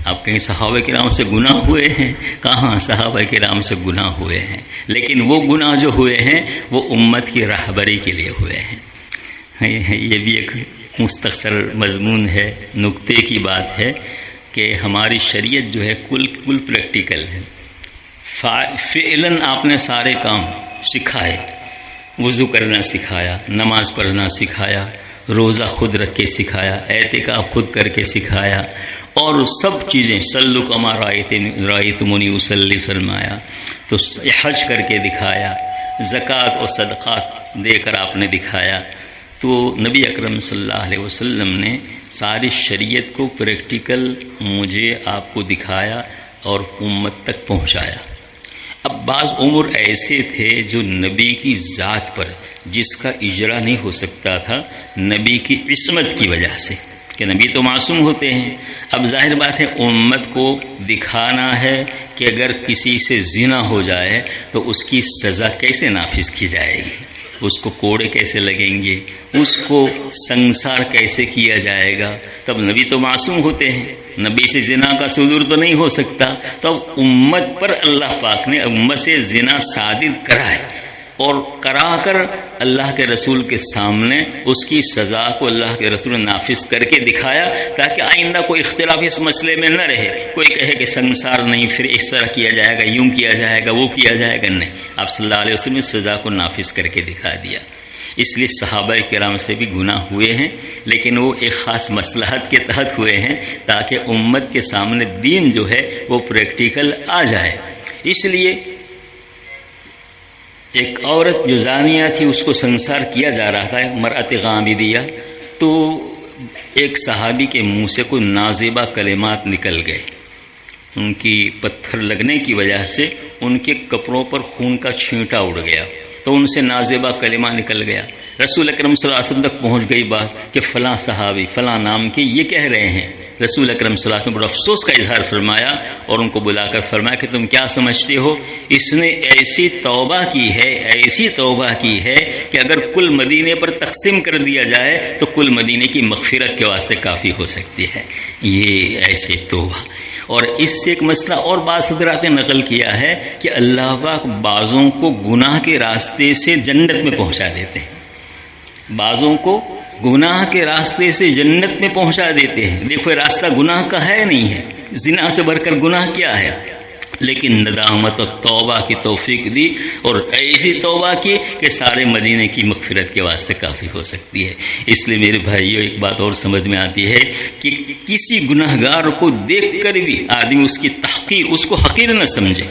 آپ کہیں صحابہ کرام سے گناہ ہوئے ہیں؟ کہاں صحابہ کرام سے گناہ ہوئے ہیں، لیکن وہ گناہ جو ہوئے ہیں وہ امت کی رہبری کے لیے ہوئے ہیں. یہ بھی ایک مستخصر مضمون ہے، نکتے کی بات ہے کہ ہماری شریعت جو ہے کل پریکٹیکل ہے. فعلاً آپ نے سارے کام سکھائے، وضو کرنا سکھایا، نماز پڑھنا سکھایا، روزہ خود رکھ کے سکھایا، اعتکاف خود کر کے سکھایا، اور سب چیزیں صلوا کما رأیتمونی اصلی فرمایا. تو حج کر کے دکھایا، زکوٰۃ اور صدقات دے کر آپ نے دکھایا. تو نبی اکرم صلی اللہ علیہ وسلم نے ساری شریعت کو پریکٹیکل مجھے آپ کو دکھایا اور امت تک پہنچایا. اب بعض امور ایسے تھے جو نبی کی ذات پر جس کا اجرا نہیں ہو سکتا تھا نبی کی عصمت کی وجہ سے، کہ نبی تو معصوم ہوتے ہیں. اب ظاہر بات ہے امت کو دکھانا ہے کہ اگر کسی سے زنا ہو جائے تو اس کی سزا کیسے نافذ کی جائے گی، اس کو کوڑے کیسے لگیں گے، اس کو سنسار کیسے کیا جائے گا. تب نبی تو معصوم ہوتے ہیں، نبی سے زنا کا صدور تو نہیں ہو سکتا. تو اب امت پر اللہ پاک نے امت سے زنا صادر کرا ہے، اور کرا کر اللہ کے رسول کے سامنے اس کی سزا کو اللہ کے رسول نے نافذ کر کے دکھایا، تاکہ آئندہ کوئی اختلاف اس مسئلے میں نہ رہے. کوئی کہے کہ سنسار نہیں، پھر اس طرح کیا جائے گا، یوں کیا جائے گا، وہ کیا جائے گا. نہیں، آپ صلی اللہ علیہ وسلم نے سزا کو نافذ کر کے دکھا دیا. اس لیے صحابہ کرام سے بھی گناہ ہوئے ہیں، لیکن وہ ایک خاص مصلحت کے تحت ہوئے ہیں تاکہ امت کے سامنے دین جو ہے وہ پریکٹیکل آ جائے. اس لیے ایک عورت جو زانیہ تھی اس کو سنسار کیا جا رہا تھا، مرأت غامدیہ. تو ایک صحابی کے منہ سے کوئی نازیبہ کلمات نکل گئے. ان کی پتھر لگنے کی وجہ سے ان کے کپڑوں پر خون کا چھینٹا اڑ گیا، تو ان سے نازیبہ کلمہ نکل گیا. رسول اکرم صلی اللہ علیہ وسلم تک پہنچ گئی بات کہ فلاں صحابی فلاں نام کے یہ کہہ رہے ہیں. رسول اکرم صلی اللہ علیہ وسلم بڑا افسوس کا اظہار فرمایا اور ان کو بلا کر فرمایا کہ تم کیا سمجھتے ہو، اس نے ایسی توبہ کی ہے کہ اگر کل مدینے پر تقسیم کر دیا جائے تو کل مدینے کی مغفرت کے واسطے کافی ہو سکتی ہے. یہ ایسی توبہ. اور اس سے ایک مسئلہ اور بعض حضرات نے نقل کیا ہے کہ اللہ پاک بعضوں کو گناہ کے راستے سے جنت میں پہنچا دیتے ہیں، بعضوں کو گناہ کے راستے سے جنت میں پہنچا دیتے ہیں. دیکھو یہ راستہ گناہ کا ہے نہیں ہے، زنا سے بڑھ کر گناہ کیا ہے، لیکن ندامت اور توبہ کی توفیق دی، اور ایسی توبہ کی کہ سارے مدینے کی مغفرت کے واسطے کافی ہو سکتی ہے. اس لیے میرے بھائیوں ایک بات اور سمجھ میں آتی ہے کہ کسی گناہ گار کو دیکھ کر بھی آدمی اس کی تحقیر، اس کو حقیر نہ سمجھے.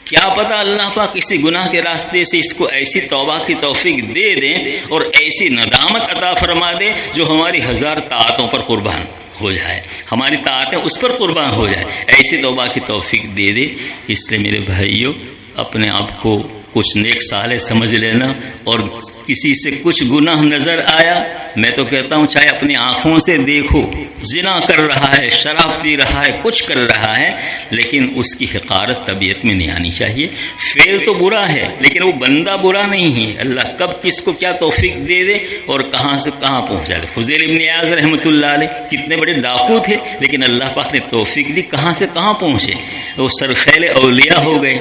کیا پتہ اللہ پاک کسی گناہ کے راستے سے اس کو ایسی توبہ کی توفیق دے دیں اور ایسی ندامت عطا فرما دے جو ہماری 1000 طاعتوں پر قربان ہو جائے، ہماری طاعتیں اس پر قربان ہو جائے، ایسی توبہ کی توفیق دے دے. اس لیے میرے بھائیوں اپنے آپ کو کچھ نیک صالح سمجھ لینا، اور کسی سے کچھ گناہ نظر آیا، میں تو کہتا ہوں چاہے اپنی آنکھوں سے دیکھو، زنا کر رہا ہے، شراب پی رہا ہے، کچھ کر رہا ہے، لیکن اس کی حقارت طبیعت میں نہیں آنی چاہیے۔ فعل تو برا ہے لیکن وہ بندہ برا نہیں ہے، اللہ کب کس کو کیا توفیق دے دے اور کہاں سے کہاں پہنچا دے۔ فضیل ابن عیاض رحمۃ اللہ علیہ کتنے بڑے ڈاکو تھے، لیکن اللہ پاک نے توفیق دی، کہاں سے کہاں پہنچے، وہ سرخیل اولیاء ہو گئے۔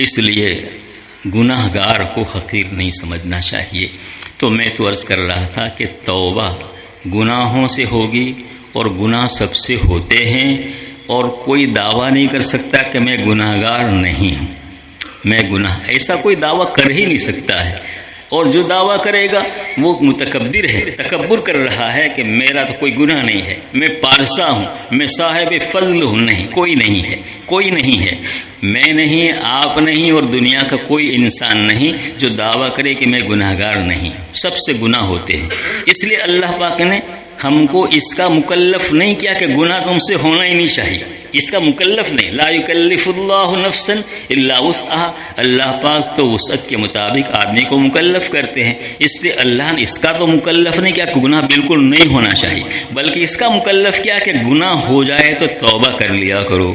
اس لیے گناہ گار کو حقیر نہیں سمجھنا چاہیے۔ تو میں تو عرض کر رہا تھا کہ توبہ گناہوں سے ہوگی، اور گناہ سب سے ہوتے ہیں، اور کوئی دعویٰ نہیں کر سکتا کہ میں گناہ گار نہیں ہوں، میں گناہ، ایسا کوئی دعویٰ کر ہی نہیں سکتا ہے۔ اور جو دعویٰ کرے گا وہ متکبر ہے، تکبر کر رہا ہے کہ میرا تو کوئی گناہ نہیں ہے، میں پارسا ہوں، میں صاحب فضل ہوں۔ نہیں، کوئی نہیں ہے، کوئی نہیں ہے، میں نہیں، آپ نہیں، اور دنیا کا کوئی انسان نہیں جو دعویٰ کرے کہ میں گناہ گار نہیں۔ سب سے گناہ ہوتے ہیں، اس لیے اللہ پاک نے ہم کو اس کا مکلف نہیں کیا کہ گناہ تم سے ہونا ہی نہیں چاہیے، اس کا مکلف نہیں۔ لا یکلف اللہ نفسا الا وسعها، اللہ پاک تو وسعت کے مطابق آدمی کو مکلف کرتے ہیں، اس لیے اللہ نے اس کا تو مکلف نہیں کیا کہ گناہ بالکل نہیں ہونا چاہیے، بلکہ اس کا مکلف کیا کہ گناہ ہو جائے تو توبہ کر لیا کرو،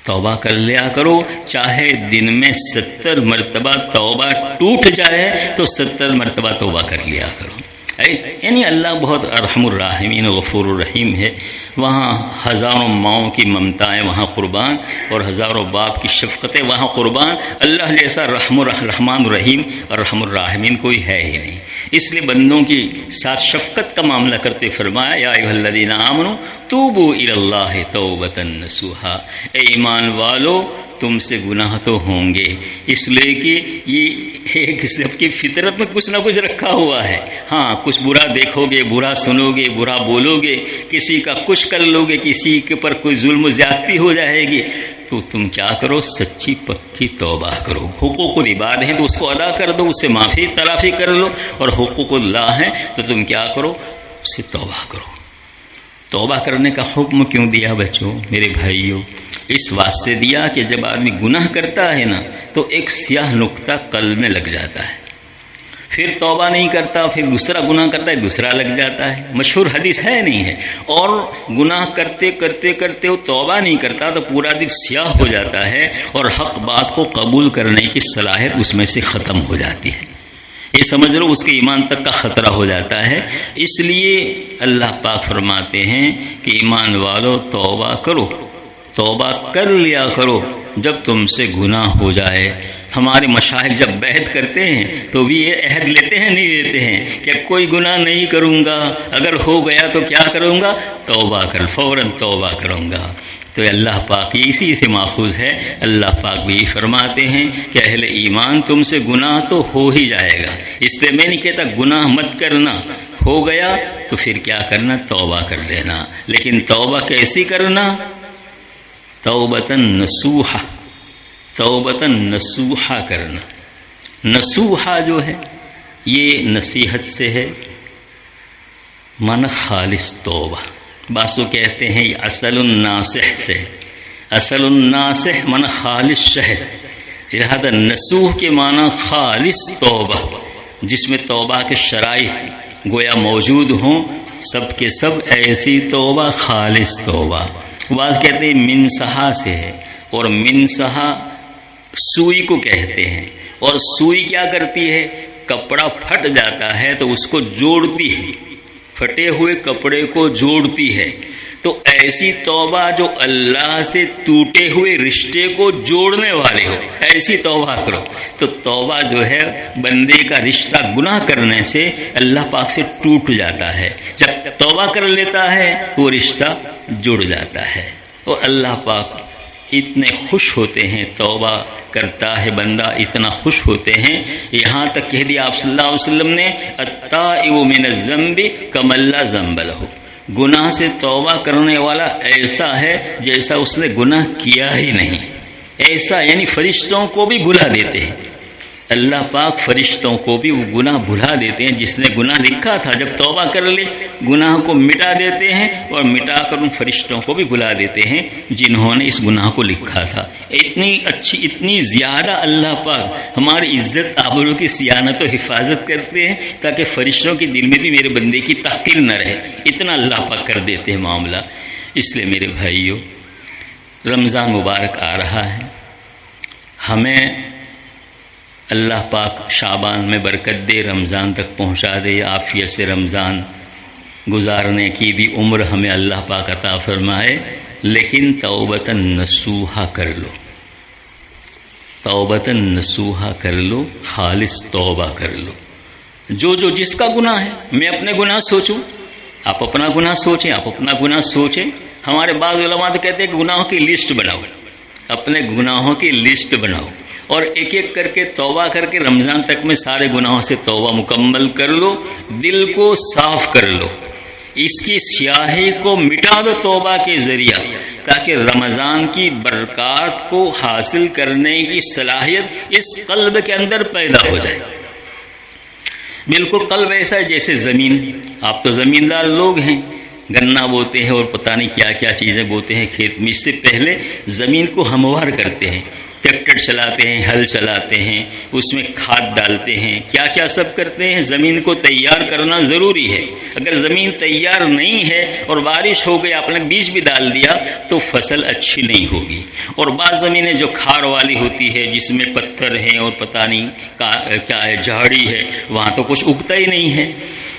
توبہ کر لیا کرو، چاہے دن میں 70 مرتبہ توبہ ٹوٹ جائے تو 70 مرتبہ توبہ کر لیا کرو۔ یعنی اللہ بہت ارحم الراحمین غفور الرحیم ہے، وہاں ہزاروں ماؤں کی ممتائیں وہاں قربان، اور ہزاروں باپ کی شفقتیں وہاں قربان۔ اللہ جیسا رحمان الرحیم اور رحم الراحمین کوئی ہے ہی نہیں، اس لیے بندوں کی ساتھ شفقت کا معاملہ کرتے فرمایا یا ایھا الذین آمنوا توبوا الی اللہ توبۃ نصوحا، اے ایمان والو تم سے گناہ تو ہوں گے، اس لیے کہ یہ ایک سب کی فطرت میں کچھ نہ کچھ رکھا ہوا ہے۔ ہاں کچھ برا دیکھو گے، برا سنو گے، برا بولو گے، کسی کا کچھ کر لو گے، کسی کے پر کوئی ظلم و زیادتی ہو جائے گی، تو تم کیا کرو، سچی پکی توبہ کرو۔ حقوق العباد ہیں تو اس کو ادا کر دو، اس سے معافی تلافی کر لو، اور حقوق اللہ ہیں تو تم کیا کرو، اس سے توبہ کرو۔ توبہ کرنے کا حکم کیوں دیا بچوں، میرے بھائیوں؟ اس واسطے دیا کہ جب آدمی گناہ کرتا ہے نا تو ایک سیاہ نقطہ قلب میں لگ جاتا ہے، پھر توبہ نہیں کرتا، پھر دوسرا گناہ کرتا ہے، دوسرا لگ جاتا ہے۔ مشہور حدیث ہے نہیں ہے؟ اور گناہ کرتے کرتے کرتے وہ توبہ نہیں کرتا تو پورا دل سیاہ ہو جاتا ہے، اور حق بات کو قبول کرنے کی صلاحیت اس میں سے ختم ہو جاتی ہے۔ یہ سمجھ لو اس کے ایمان تک کا خطرہ ہو جاتا ہے۔ اس لیے اللہ پاک فرماتے ہیں کہ ایمان والو توبہ کرو، توبہ کر لیا کرو جب تم سے گناہ ہو جائے۔ ہمارے مشائخ جب بیعت کرتے ہیں تو بھی یہ عہد لیتے ہیں نہیں لیتے ہیں کہ کوئی گناہ نہیں کروں گا، اگر ہو گیا تو کیا کروں گا، توبہ کر، فوراً توبہ کروں گا۔ تو اللہ پاک یہ اسی سے ماخوذ ہے، اللہ پاک بھی فرماتے ہیں کہ اہل ایمان تم سے گناہ تو ہو ہی جائے گا، اس لیے میں نہیں کہتا گناہ مت کرنا، ہو گیا تو پھر کیا کرنا، توبہ کر لینا۔ لیکن توبہ کیسی کرنا، توبتاً نصوحا، توبتاً نصوحا کرنا۔ نصوحا جو ہے یہ نصیحت سے ہے، من خالص توبہ، باسو کہتے ہیں یہ اصل الناصح سے، اصل الناصح من خالص شہد، لہذا نصوح کے معنی خالص توبہ، جس میں توبہ کے شرائط گویا موجود ہوں، سب کے سب ایسی توبہ خالص توبہ۔ بعض کہتے ہیں منصحہ سے ہے، اور منصحہ سوئی کو کہتے ہیں، اور سوئی کیا کرتی ہے، کپڑا پھٹ جاتا ہے تو اس کو جوڑتی ہے، پھٹے ہوئے کپڑے کو جوڑتی ہے۔ تو ایسی توبہ جو اللہ سے ٹوٹے ہوئے رشتے کو جوڑنے والے ہو، ایسی توبہ کرو۔ تو توبہ جو ہے بندے کا رشتہ گناہ کرنے سے اللہ پاک سے ٹوٹ جاتا ہے، جب توبہ کر لیتا ہے وہ رشتہ جڑ جاتا ہے، اور اللہ پاک اتنے خوش ہوتے ہیں، توبہ کرتا ہے بندہ اتنا خوش ہوتے ہیں، یہاں تک کہہ دیا آپ صلی اللہ علیہ وسلم نے التائب من الذنب کمن لا ذنب لہ، گناہ سے توبہ کرنے والا ایسا ہے جیسا اس نے گناہ کیا ہی نہیں، ایسا یعنی فرشتوں کو بھی بھلا دیتے ہیں، اللہ پاک فرشتوں کو بھی وہ گناہ بھلا دیتے ہیں. جس نے گناہ لکھا تھا جب توبہ کر لے گناہ کو مٹا دیتے ہیں اور مٹا کر ان فرشتوں کو بھی بلا دیتے ہیں جنہوں نے اس گناہ کو لکھا تھا. اتنی اچھی اتنی زیادہ اللہ پاک ہماری عزت آبرو کی صیانت و حفاظت کرتے ہیں تاکہ فرشتوں کے دل میں بھی میرے بندے کی تحقیر نہ رہے. اتنا اللہ پاک کر دیتے ہیں معاملہ. اس لیے میرے بھائیوں رمضان مبارک آ رہا ہے. ہمیں اللہ پاک شعبان میں برکت دے، رمضان تک پہنچا دے، عافیت سے رمضان گزارنے کی بھی عمر ہمیں اللہ پاک عطا فرمائے. لیکن توبتاً نصوحا کر لو، توبتاً نصوحا کر لو، خالص توبہ کر لو. جو جس کا گناہ ہے، میں اپنے گناہ سوچوں، آپ اپنا گناہ سوچیں، آپ اپنا گناہ سوچیں. ہمارے بعض علماء تو کہتے ہیں کہ گناہوں کی لسٹ بناؤ، اپنے گناہوں کی لسٹ بناؤ اور ایک ایک کر کے توبہ کر کے رمضان تک میں سارے گناہوں سے توبہ مکمل کر لو. دل کو صاف کر لو، اس کی سیاہی کو مٹا دو توبہ کے ذریعہ، تاکہ رمضان کی برکات کو حاصل کرنے کی صلاحیت اس قلب کے اندر پیدا ہو جائے. بالکل قلب ایسا ہے جیسے زمین. آپ تو زمیندار لوگ ہیں، گنا بوتے ہیں اور پتہ نہیں کیا کیا چیزیں بوتے ہیں کھیت میں. اس سے پہلے زمین کو ہموار کرتے ہیں، ٹریکٹر چلاتے ہیں، ہل چلاتے ہیں، اس میں کھاد ڈالتے ہیں، کیا کیا سب کرتے ہیں. زمین کو تیار کرنا ضروری ہے. اگر زمین تیار نہیں ہے اور بارش ہو گئی، آپ نے بیج بھی ڈال دیا تو فصل اچھی نہیں ہوگی. اور بعض زمینیں جو کھار والی ہوتی ہے جس میں پتھر ہیں اور پتہ نہیں کیا ہے، جھاڑی ہے، وہاں تو کچھ اگتا ہی نہیں ہے.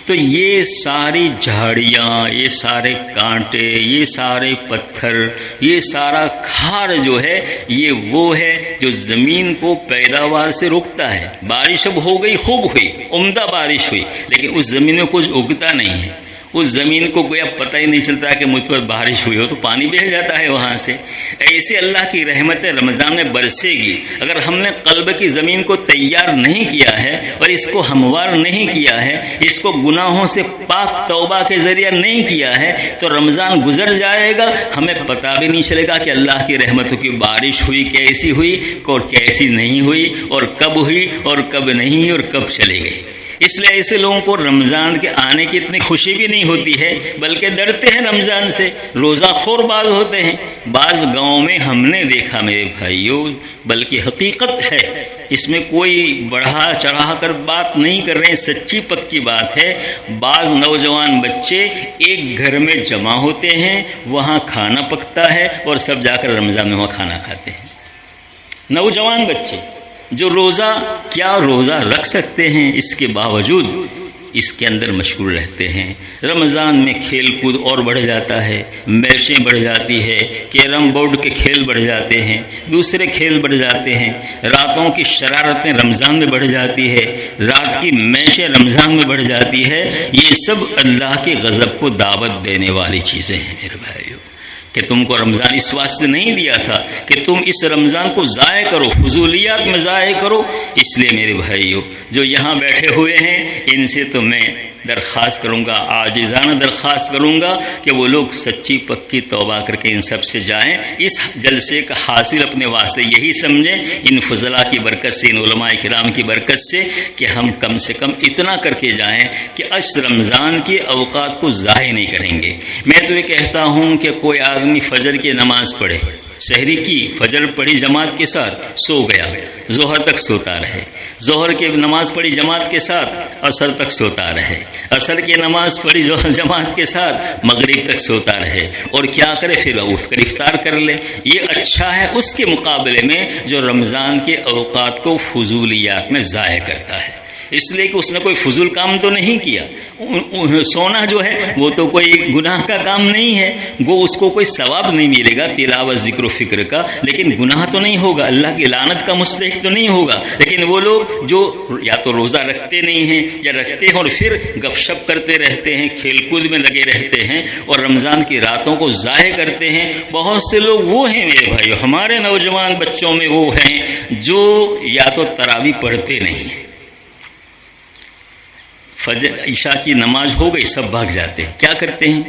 تو یہ ساری جھاڑیاں، یہ سارے کانٹے، یہ سارے پتھر، یہ سارا کھار جو ہے یہ وہ ہے جو زمین کو پیداوار سے روکتا ہے. بارش اب ہو گئی، خوب ہوئی، عمدہ بارش ہوئی، لیکن اس زمین میں کچھ اگتا نہیں ہے. اس زمین کو گویا پتہ ہی نہیں چلتا کہ مجھ پر بارش ہوئی ہو، تو پانی بہہ جاتا ہے وہاں سے. ایسے اللہ کی رحمت رمضان میں برسے گی. اگر ہم نے قلب کی زمین کو تیار نہیں کیا ہے اور اس کو ہموار نہیں کیا ہے، اس کو گناہوں سے پاک توبہ کے ذریعہ نہیں کیا ہے، تو رمضان گزر جائے گا، ہمیں پتہ بھی نہیں چلے گا کہ اللہ کی رحمتوں کی بارش ہوئی کیسی ہوئی اور کیسی نہیں ہوئی، اور کب ہوئی اور کب نہیں اور کب چلے گئی. اس لیے ایسے لوگوں کو رمضان کے آنے کی اتنی خوشی بھی نہیں ہوتی ہے، بلکہ ڈرتے ہیں رمضان سے. روزہ خور بعض ہوتے ہیں. بعض گاؤں میں ہم نے دیکھا میرے بھائیوں، بلکہ حقیقت ہے، اس میں کوئی بڑھا چڑھا کر بات نہیں کر رہے ہیں، سچی پکی بات ہے. بعض نوجوان بچے ایک گھر میں جمع ہوتے ہیں، وہاں کھانا پکتا ہے اور سب جا کر رمضان میں وہاں کھانا کھاتے ہیں. نوجوان بچے جو روزہ رکھ سکتے ہیں، اس کے باوجود اس کے اندر مشغول رہتے ہیں. رمضان میں کھیل کود اور بڑھ جاتا ہے، میچیں بڑھ جاتی ہے، کیرم بورڈ کے کھیل بڑھ جاتے ہیں، دوسرے کھیل بڑھ جاتے ہیں. راتوں کی شرارتیں رمضان میں بڑھ جاتی ہے، رات کی میچیں رمضان میں بڑھ جاتی ہے. یہ سب اللہ کے غضب کو دعوت دینے والی چیزیں ہیں میرے بھائیوں، کہ تم کو رمضان اس واسطے نہیں دیا تھا کہ تم اس رمضان کو ضائع کرو، فضولیات میں ضائع کرو. اس لیے میرے بھائیوں جو یہاں بیٹھے ہوئے ہیں، ان سے تو میں درخواست کروں گا، عاجزانہ درخواست کروں گا کہ وہ لوگ سچی پکی توبہ کر کے ان سب سے جائیں. اس جلسے کا حاصل اپنے واسطے یہی سمجھیں، ان فضلاء کی برکت سے، ان علماء کرام کی برکت سے، کہ ہم کم سے کم اتنا کر کے جائیں کہ اس رمضان کے اوقات کو ضائع نہیں کریں گے. میں تو یہ کہتا ہوں کہ کوئی آدمی فجر کی نماز پڑھے، سحری کی فجر پڑھی جماعت کے ساتھ، سو گیا، ظہر تک سوتا رہے. ظہر کی نماز پڑھی جماعت کے ساتھ، عصر تک سوتا رہے. عصر کی نماز پڑھی جماعت کے ساتھ، مغرب تک سوتا رہے. اور کیا کرے؟ پھر اٹھ کر افطار کر لے. یہ اچھا ہے اس کے مقابلے میں جو رمضان کے اوقات کو فضولیات میں ضائع کرتا ہے. اس لیے کہ اس نے کوئی فضول کام تو نہیں کیا. سونا جو ہے وہ تو کوئی گناہ کا کام نہیں ہے، وہ اس کو کوئی ثواب نہیں ملے گا تلاوت ذکر و فکر کا، لیکن گناہ تو نہیں ہوگا، اللہ کی لعنت کا مستحق تو نہیں ہوگا. لیکن وہ لوگ جو یا تو روزہ رکھتے نہیں ہیں یا رکھتے ہیں اور پھر گپ شپ کرتے رہتے ہیں، کھیل کود میں لگے رہتے ہیں اور رمضان کی راتوں کو ضائع کرتے ہیں. بہت سے لوگ وہ ہیں میرے بھائیو، ہمارے نوجوان بچوں میں وہ ہیں جو یا تو تراویح پڑھتے نہیں ہیں، فجر عشاء کی نماز ہو گئی سب بھاگ جاتے ہیں. کیا کرتے ہیں؟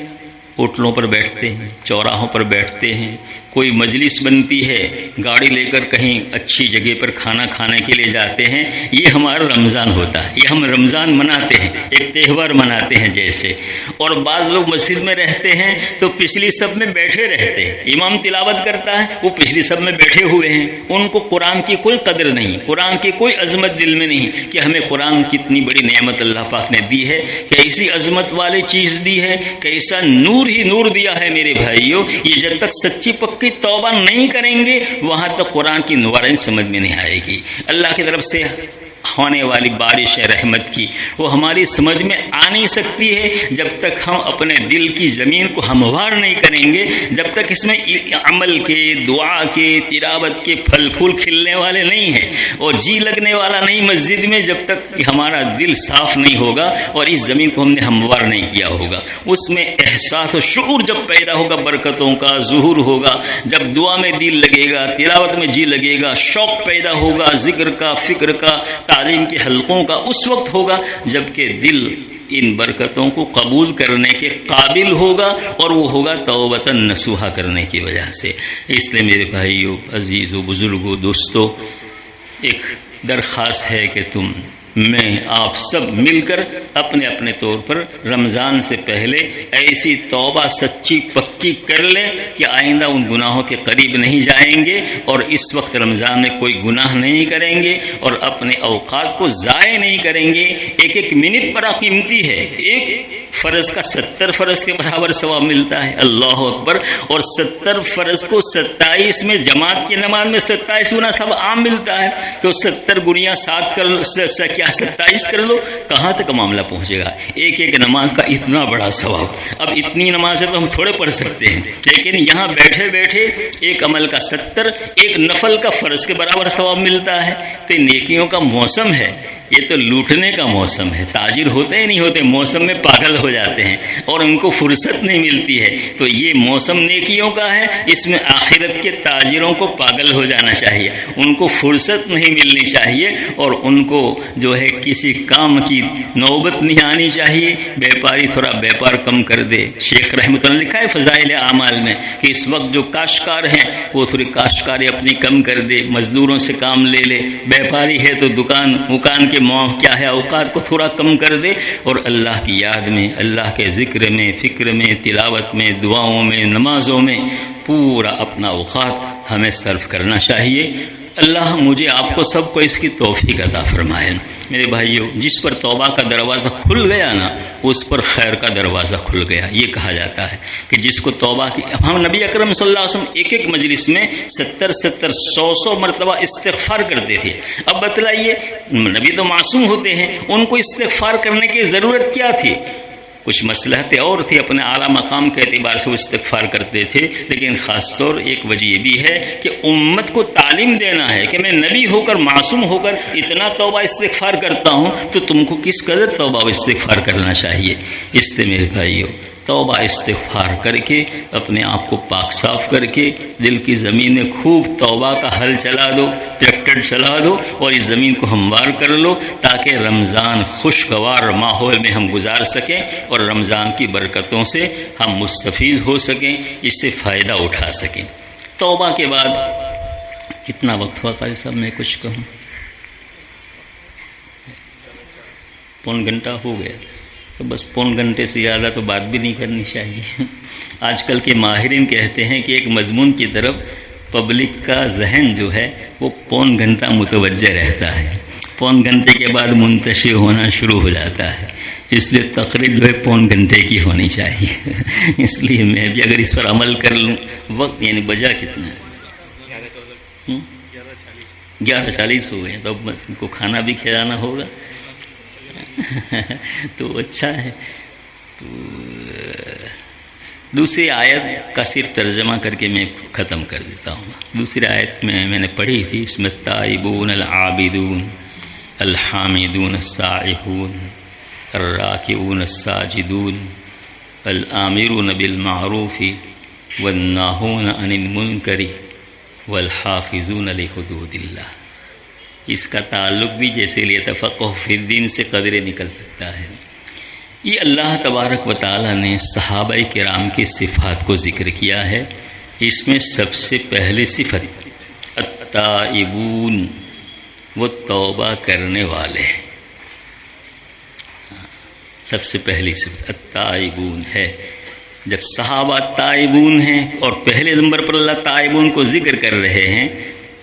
ہوٹلوں پر بیٹھتے ہیں، چوراہوں پر بیٹھتے ہیں، کوئی مجلس بنتی ہے، گاڑی لے کر کہیں اچھی جگہ پر کھانا کھانے کے لیے جاتے ہیں، یہ ہمارا رمضان ہوتا ہے، یہ ہم رمضان مناتے ہیں، ایک تہوار مناتے ہیں جیسے۔ اور بعض لوگ مسجد میں رہتے ہیں تو پچھلی صف میں بیٹھے رہتے ہیں، امام تلاوت کرتا ہے، وہ پچھلی صف میں بیٹھے ہوئے ہیں، ان کو قرآن کی کوئی قدر نہیں، قرآن کی کوئی عظمت دل میں نہیں کہ ہمیں قرآن کتنی بڑی نعمت اللہ پاک نے دی ہے، کیسی عظمت والی چیز دی ہے، کیسا نور ہی نور دیا ہے میرے بھائیوں۔ یہ جب تک سچی پکی توبہ نہیں کریں گے وہاں تک قرآن کی نورانی سمجھ میں نہیں آئے گی۔ اللہ کی طرف سے ہونے والی بارش رحمت کی وہ ہماری سمجھ میں آ نہیں سکتی ہے جب تک ہم اپنے دل کی زمین کو ہموار نہیں کریں گے، جب تک اس میں عمل کے، دعا کے، تلاوت کے پھل پھول کھلنے والے نہیں ہیں اور جی لگنے والا نہیں مسجد میں، جب تک ہمارا دل صاف نہیں ہوگا اور اس زمین کو ہم نے ہموار نہیں کیا ہوگا۔ اس میں احساس و شعور جب پیدا ہوگا برکتوں کا، ظہور ہوگا، جب دعا میں دل لگے گا، تلاوت میں جی لگے گا، شوق پیدا ہوگا ذکر کا، فکر کا، تعلیم کے حلقوں کا، اس وقت ہوگا جب کہ دل ان برکتوں کو قبول کرنے کے قابل ہوگا، اور وہ ہوگا توبۃ نصوحہ کرنے کی وجہ سے۔ اس لیے میرے بھائیو، عزیزو، بزرگو، دوستو، ایک درخواست ہے کہ میں آپ سب مل کر اپنے اپنے طور پر رمضان سے پہلے ایسی توبہ سچی پکی کر لیں کہ آئندہ ان گناہوں کے قریب نہیں جائیں گے، اور اس وقت رمضان میں کوئی گناہ نہیں کریں گے اور اپنے اوقات کو ضائع نہیں کریں گے۔ ایک ایک منٹ بڑا قیمتی ہے، ایک فرض کا 70 فرض کے برابر ثواب ملتا ہے، اللہ اکبر، اور 70 فرض کو 27 میں، جماعت کی نماز میں 27 گنا ثواب عام ملتا ہے، تو 70 گنیا 7 کر لو، کیا 27 کر لو، کہاں تک معاملہ پہنچے گا؟ ایک ایک نماز کا اتنا بڑا ثواب۔ اب اتنی نمازیں تو ہم تھوڑے پڑھ سکتے ہیں، لیکن یہاں بیٹھے بیٹھے ایک عمل کا 70، ایک نفل کا فرض کے برابر ثواب ملتا ہے۔ تو نیکیوں کا موسم ہے، یہ تو لوٹنے کا موسم ہے۔ تاجر ہوتے ہی نہیں ہوتے، موسم میں پاگل ہو جاتے ہیں اور ان کو فرصت نہیں ملتی ہے۔ تو یہ موسم نیکیوں کا ہے، اس میں آخرت کے تاجروں کو پاگل ہو جانا چاہیے، ان کو فرصت نہیں ملنی چاہیے، اور ان کو جو ہے کسی کام کی نوبت نہیں آنی چاہیے۔ بیپاری تھوڑا بیپار کم کر دے۔ شیخ رحمۃ اللہ نے لکھا ہے فضائل اعمال میں کہ اس وقت جو کاشتکار ہیں وہ تھوڑی کاشتکاری اپنی کم کر دے، مزدوروں سے کام لے لے، بیپاری ہے تو دکان کے کیا ہے اوقات کو تھوڑا کم کر دے، اور اللہ کی یاد میں، اللہ کے ذکر میں، فکر میں، تلاوت میں، دعاؤں میں، نمازوں میں پورا اپنا اوقات ہمیں صرف کرنا چاہیے۔ اللہ مجھے آپ کو سب کو اس کی توفیق عطا فرمائے۔ میرے بھائیو، جس پر توبہ کا دروازہ کھل گیا نا، اس پر خیر کا دروازہ کھل گیا۔ یہ کہا جاتا ہے کہ جس کو توبہ کی، ہم نبی اکرم صلی اللہ علیہ وسلم ایک ایک مجلس میں 70 100 مرتبہ استغفار کرتے تھے۔ اب بتلائیے، نبی تو معصوم ہوتے ہیں، ان کو استغفار کرنے کی ضرورت کیا تھی؟ کچھ مصلحتیں اور تھی، اپنے اعلیٰ مقام کے اعتبار سے وہ استغفار کرتے تھے، لیکن خاص طور ایک وجہ یہ بھی ہے کہ امت کو تعلیم دینا ہے کہ میں نبی ہو کر، معصوم ہو کر اتنا توبہ استغفار کرتا ہوں، تو تم کو کس قدر توبہ و استغفار کرنا چاہیے۔ اس سے میرے بھائیو، توبہ استغفار کر کے اپنے آپ کو پاک صاف کر کے دل کی زمین میں خوب توبہ کا ہل چلا دو، ٹریکٹر چلا دو، اور اس زمین کو ہموار کر لو، تاکہ رمضان خوشگوار ماحول میں ہم گزار سکیں اور رمضان کی برکتوں سے ہم مستفیض ہو سکیں، اس سے فائدہ اٹھا سکیں۔ توبہ کے بعد کتنا وقت ہوا قاری صاحب؟ میں کچھ کہوں، پون گھنٹہ ہو گیا، تو بس پون گھنٹے سے زیادہ تو بات بھی نہیں کرنی چاہیے۔ آج کل کے ماہرین کہتے ہیں کہ ایک مضمون کی طرف پبلک کا ذہن جو ہے وہ پون گھنٹہ متوجہ رہتا ہے، پون گھنٹے کے بعد منتشر ہونا شروع ہو جاتا ہے، اس لیے تقریر جو ہے پون گھنٹے کی ہونی چاہیے۔ اس لیے میں بھی اگر اس پر عمل کر لوں، وقت یعنی بجا کتنا ہے؟ 11:40 ہو گئے، تو اب ان کو کھانا بھی کھلانا ہوگا، تو اچھا ہے۔ تو دوسری آیت کا صرف ترجمہ کر کے میں ختم کر دیتا ہوں۔ دوسری آیت میں نے پڑھی تھی، اس میں التائبون العابدون الحامدون السائحون الراکعون الساجدون الآمرون بالمعروف والناہون عن المنکر والحافظون لحدود اللہ۔ اس کا تعلق بھی جیسے لیے تفقہ فی الدین سے قدرے نکل سکتا ہے۔ یہ اللہ تبارک و تعالی نے صحابہ کرام کی صفات کو ذکر کیا ہے، اس میں سب سے پہلی صفت التائبون، وہ توبہ کرنے والے ہیں. سب سے پہلی صفت التائبون ہے. جب صحابہ تائبون ہیں اور پہلے نمبر پر اللہ تائبون کو ذکر کر رہے ہیں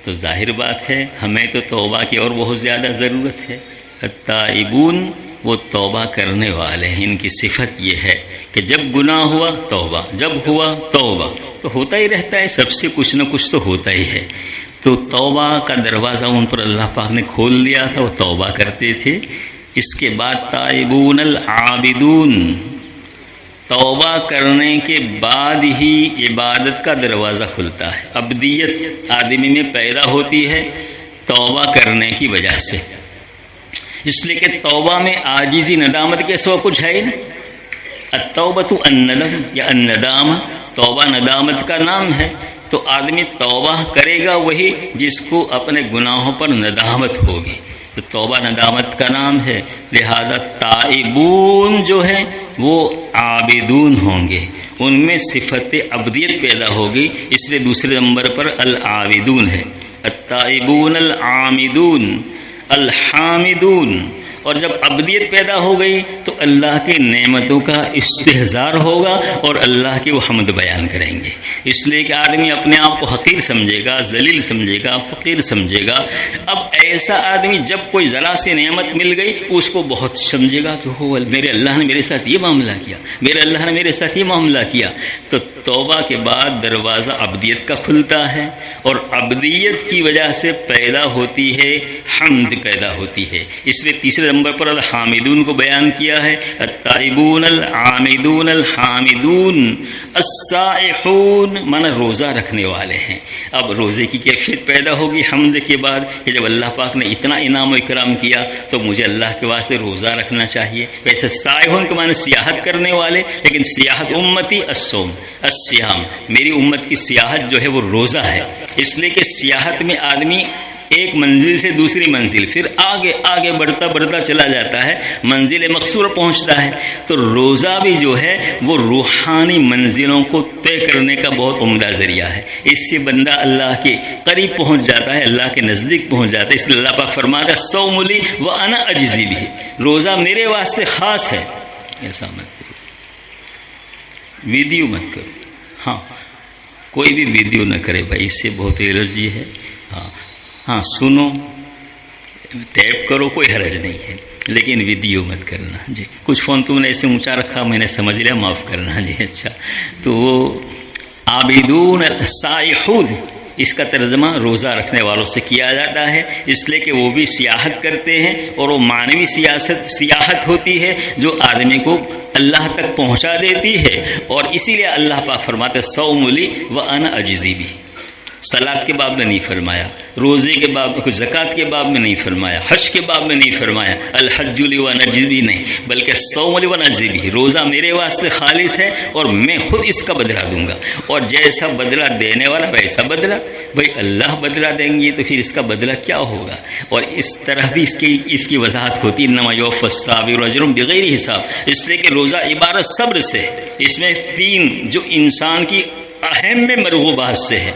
تو ظاہر بات ہے ہمیں تو توبہ کی اور بہت زیادہ ضرورت ہے. التائبون وہ توبہ کرنے والے ہیں. ان کی صفت یہ ہے کہ جب گناہ ہوا توبہ، جب ہوا توبہ، تو ہوتا ہی رہتا ہے، سب سے کچھ نہ کچھ تو ہوتا ہی ہے. تو توبہ کا دروازہ ان پر اللہ پاک نے کھول دیا تھا، وہ توبہ کرتے تھے. اس کے بعد تائبون العابدون، توبہ کرنے کے بعد ہی عبادت کا دروازہ کھلتا ہے. عبدیت آدمی میں پیدا ہوتی ہے توبہ کرنے کی وجہ سے، اس لیے کہ توبہ میں عاجزی ندامت کے سوا کچھ ہے ہی نہیں. التوبۃ الندم یا الندامہ، توبہ ندامت کا نام ہے. تو آدمی توبہ کرے گا وہی جس کو اپنے گناہوں پر ندامت ہوگی. تو توبہ ندامت کا نام ہے. لہذا تائبون جو ہے وہ عابدون ہوں گے، ان میں صفت عبدیت پیدا ہوگی، اس لیے دوسرے نمبر پر العابدون ہے. التائبون العامدون الحامدون. اور جب عبدیت پیدا ہو گئی تو اللہ کی نعمتوں کا استحضار ہوگا اور اللہ کی وہ حمد بیان کریں گے. اس لیے کہ آدمی اپنے آپ کو حقیر سمجھے گا، ذلیل سمجھے گا، فقیر سمجھے گا. اب ایسا آدمی جب کوئی ذرا سی نعمت مل گئی اس کو بہت سمجھے گا کہ ہو میرے اللہ نے میرے ساتھ یہ معاملہ کیا، میرے اللہ نے میرے ساتھ یہ معاملہ کیا. تو توبہ کے بعد دروازہ عبدیت کا کھلتا ہے اور عبدیت کی وجہ سے پیدا ہوتی ہے حمد پیدا ہوتی ہے. اس لیے تیسرے نمبر پر الحامدون کو بیان کیا ہے. التائبون العامدون الحامدون السائحون، من روزہ رکھنے والے ہیں. اب روزے کی کیفیت پیدا ہوگی حمد کے بعد کہ جب اللہ پاک نے اتنا انعام و اکرام کیا تو مجھے اللہ کے واسطے روزہ رکھنا چاہیے. ویسے سائحون کے معنی سیاحت کرنے والے، لیکن سیاحت امتی الصوم الصیام، میری امت کی سیاحت جو ہے وہ روزہ ہے. اس لیے کہ سیاحت میں آدمی ایک منزل سے دوسری منزل، پھر آگے آگے بڑھتا بڑھتا چلا جاتا ہے، منزل مقصور پہنچتا ہے. تو روزہ بھی جو ہے وہ روحانی منزلوں کو طے کرنے کا بہت عمدہ ذریعہ ہے. اس سے بندہ اللہ کے قریب پہنچ جاتا ہے، اللہ کے نزدیک پہنچ جاتا ہے. اس لیے اللہ پاک فرماتا ہے الصوم لی وانا اجزی بہ، روزہ میرے واسطے خاص ہے. ایسا مت کرو، ویڈیو مت کرو. ہاں کوئی بھی ویڈیو نہ کرے بھائی، اس سے بہت الرجی ہے. ہاں سنو، ٹیپ کرو، کوئی حرج نہیں ہے، لیکن ویڈیو مت کرنا. جی کچھ فون تم نے ایسے اونچا رکھا، میں نے سمجھ لیا، معاف کرنا. جی اچھا. تو وہ عابدون سائحون، اس کا ترجمہ روزہ رکھنے والوں سے کیا جاتا ہے، اس لیے کہ وہ بھی سیاحت کرتے ہیں اور وہ معنوی سیاحت ہوتی ہے جو آدمی کو اللہ تک پہنچا دیتی ہے. اور اسی لیے اللہ پاک فرماتے صوم لی وانا اجزی بہ. صلاۃ کے باب میں نہیں فرمایا، روزے کے باب میں، زکوٰۃ کے باب میں نہیں فرمایا، حج کے باب میں نہیں فرمایا، الحج لی ونجزی بہ نہیں، بلکہ صوم لی ونجزی بہ. روزہ میرے واسطے خالص ہے اور میں خود اس کا بدلہ دوں گا. اور جیسا بدلہ دینے والا ویسا بدلہ. بھائی اللہ بدلہ دیں گے تو پھر اس کا بدلہ کیا ہوگا؟ اور اس طرح بھی اس کی وضاحت ہوتی ہے انما یوفی الصابرون اجرهم بغیر حساب. اس لیے کہ روزہ عبارت صبر سے ہے. اس میں تین جو انسان کی اہم میں مرغوبات سے ہے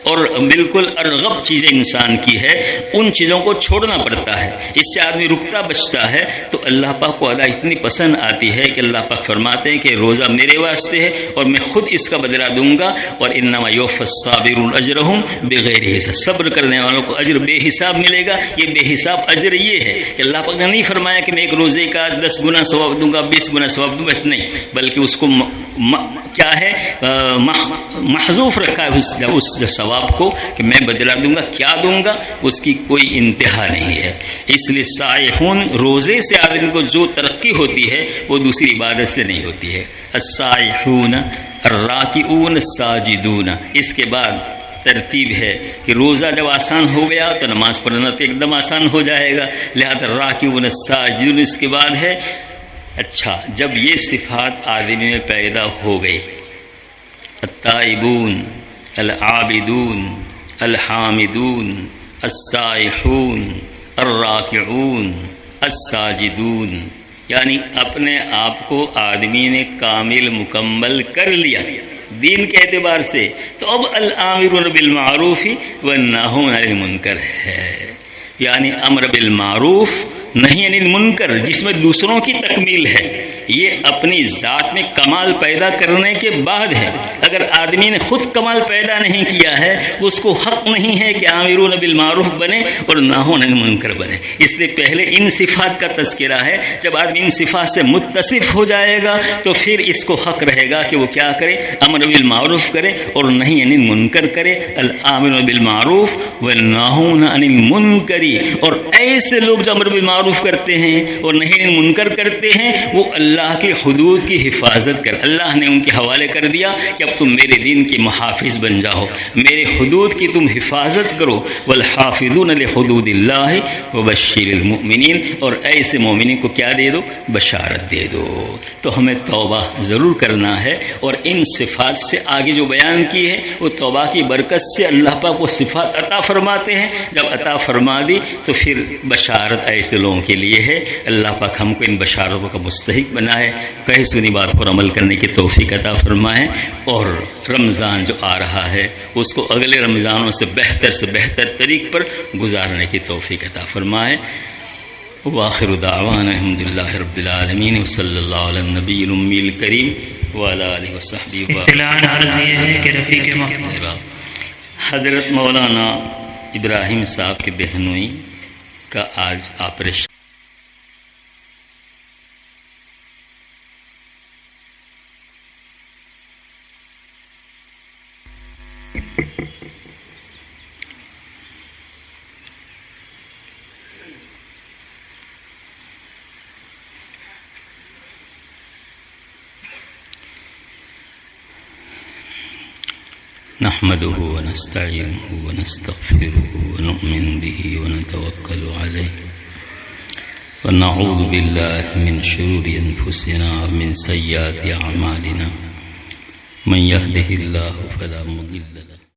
اور بالکل ارغب چیزیں انسان کی ہے، ان چیزوں کو چھوڑنا پڑتا ہے. اس سے آدمی رکتا بچتا ہے. تو اللہ پاک کو ادا اتنی پسند آتی ہے کہ اللہ پاک فرماتے ہیں کہ روزہ میرے واسطے ہے اور میں خود اس کا بدلہ دوں گا. اور انما یوفی الصابرون اجرهم بغیر حساب، صبر کرنے والوں کو اجر بے حساب ملے گا. یہ بے حساب اجر یہ ہے کہ اللہ پاک نے نہیں فرمایا کہ میں ایک روزے کا 10 گنا ثواب دوں گا، 20 گنا ثواب دوں گا، نہیں، بلکہ اس کو کیا ہے محذوف رکھا ہے اس ثواب کو کہ میں بدلہ دوں گا. کیا دوں گا اس کی کوئی انتہا نہیں ہے. اس لیے سائحون، روزے سے آدمی کو جو ترقی ہوتی ہے وہ دوسری عبادت سے نہیں ہوتی ہے. السائحون الراکعون الساجدون. اس کے بعد ترتیب ہے کہ روزہ جب آسان ہو گیا تو نماز پڑھنا تو ایک دم آسان ہو جائے گا. لہذا الراکعون الساجدون اس کے بعد ہے. اچھا جب یہ صفات آدمی میں پیدا ہو گئی، التائبون العابدون الحامدون السائحون الراکعون الساجدون، یعنی اپنے آپ کو آدمی نے کامل مکمل کر لیا. دین کے اعتبار سے، تو اب الآمرون بالمعروف والناہون عن المنکر ہے، یعنی امر بالمعروف نہیں عن المنکر، جس میں دوسروں کی تکمیل ہے، یہ اپنی ذات میں کمال پیدا کرنے کے بعد ہے۔ اگر آدمی نے خود کمال پیدا نہیں کیا ہے، اس کو حق نہیں ہے کہ آمرون بالمعروف بنے اور ناہون عن المنکر بنے۔ اس لیے پہلے ان صفات کا تذکرہ ہے، جب آدمی ان صفات سے متصف ہو جائے گا تو پھر اس کو حق رہے گا کہ وہ کیا کرے، امر بالمعروف کرے اور نہیں عن المنکر کرے۔ الآمرون بالمعروف والناہون عن المنکر، اور ایسے لوگ جو امر بالمعروف کرتے ہیں اور نہیں عن المنکر کرتے ہیں، وہ اللہ کی حدود کی حفاظت کر، اللہ نے ان کے حوالے کر دیا کہ اب تم میرے دین کے محافظ بن جاؤ، میرے حدود کی تم حفاظت کرو۔ والحافظون لحدود اللہ وبشر المؤمنین، اور ایسے مومنین کو کیا دے دو، بشارت دے دو۔ تو ہمیں توبہ ضرور کرنا ہے، اور ان صفات سے آگے جو بیان کی ہے وہ توبہ کی برکت سے اللہ پاک وہ صفات عطا فرماتے ہیں۔ جب عطا فرما دی تو پھر بشارت ایسے لوگوں کے لیے ہے۔ اللہ پاک ہم کو ان بشارتوں کا مستحق بنائے، کہی سنی بات پر عمل کرنے کی توفیق عطا فرمائے، اور رمضان جو آ رہا ہے اس کو اگلے رمضانوں سے بہتر طریق پر گزارنے کی توفیق عطا فرمائے۔ وآخر دعوانا الحمدللہ رب العالمین، وصلی اللہ علی النبی الامی الکریم وعلی آلہ وصحبہ وسلم۔ اطلاع عرض یہ ہے کہ رفیق محترم حضرت مولانا ابراہیم صاحب کے بہنوئی کا آج آپریشن نحمده ونستعينه ونستغفره ونؤمن به ونتوكل عليه ونعوذ بالله من شرور أنفسنا ومن سيئات أعمالنا من يهده الله فلا مضل له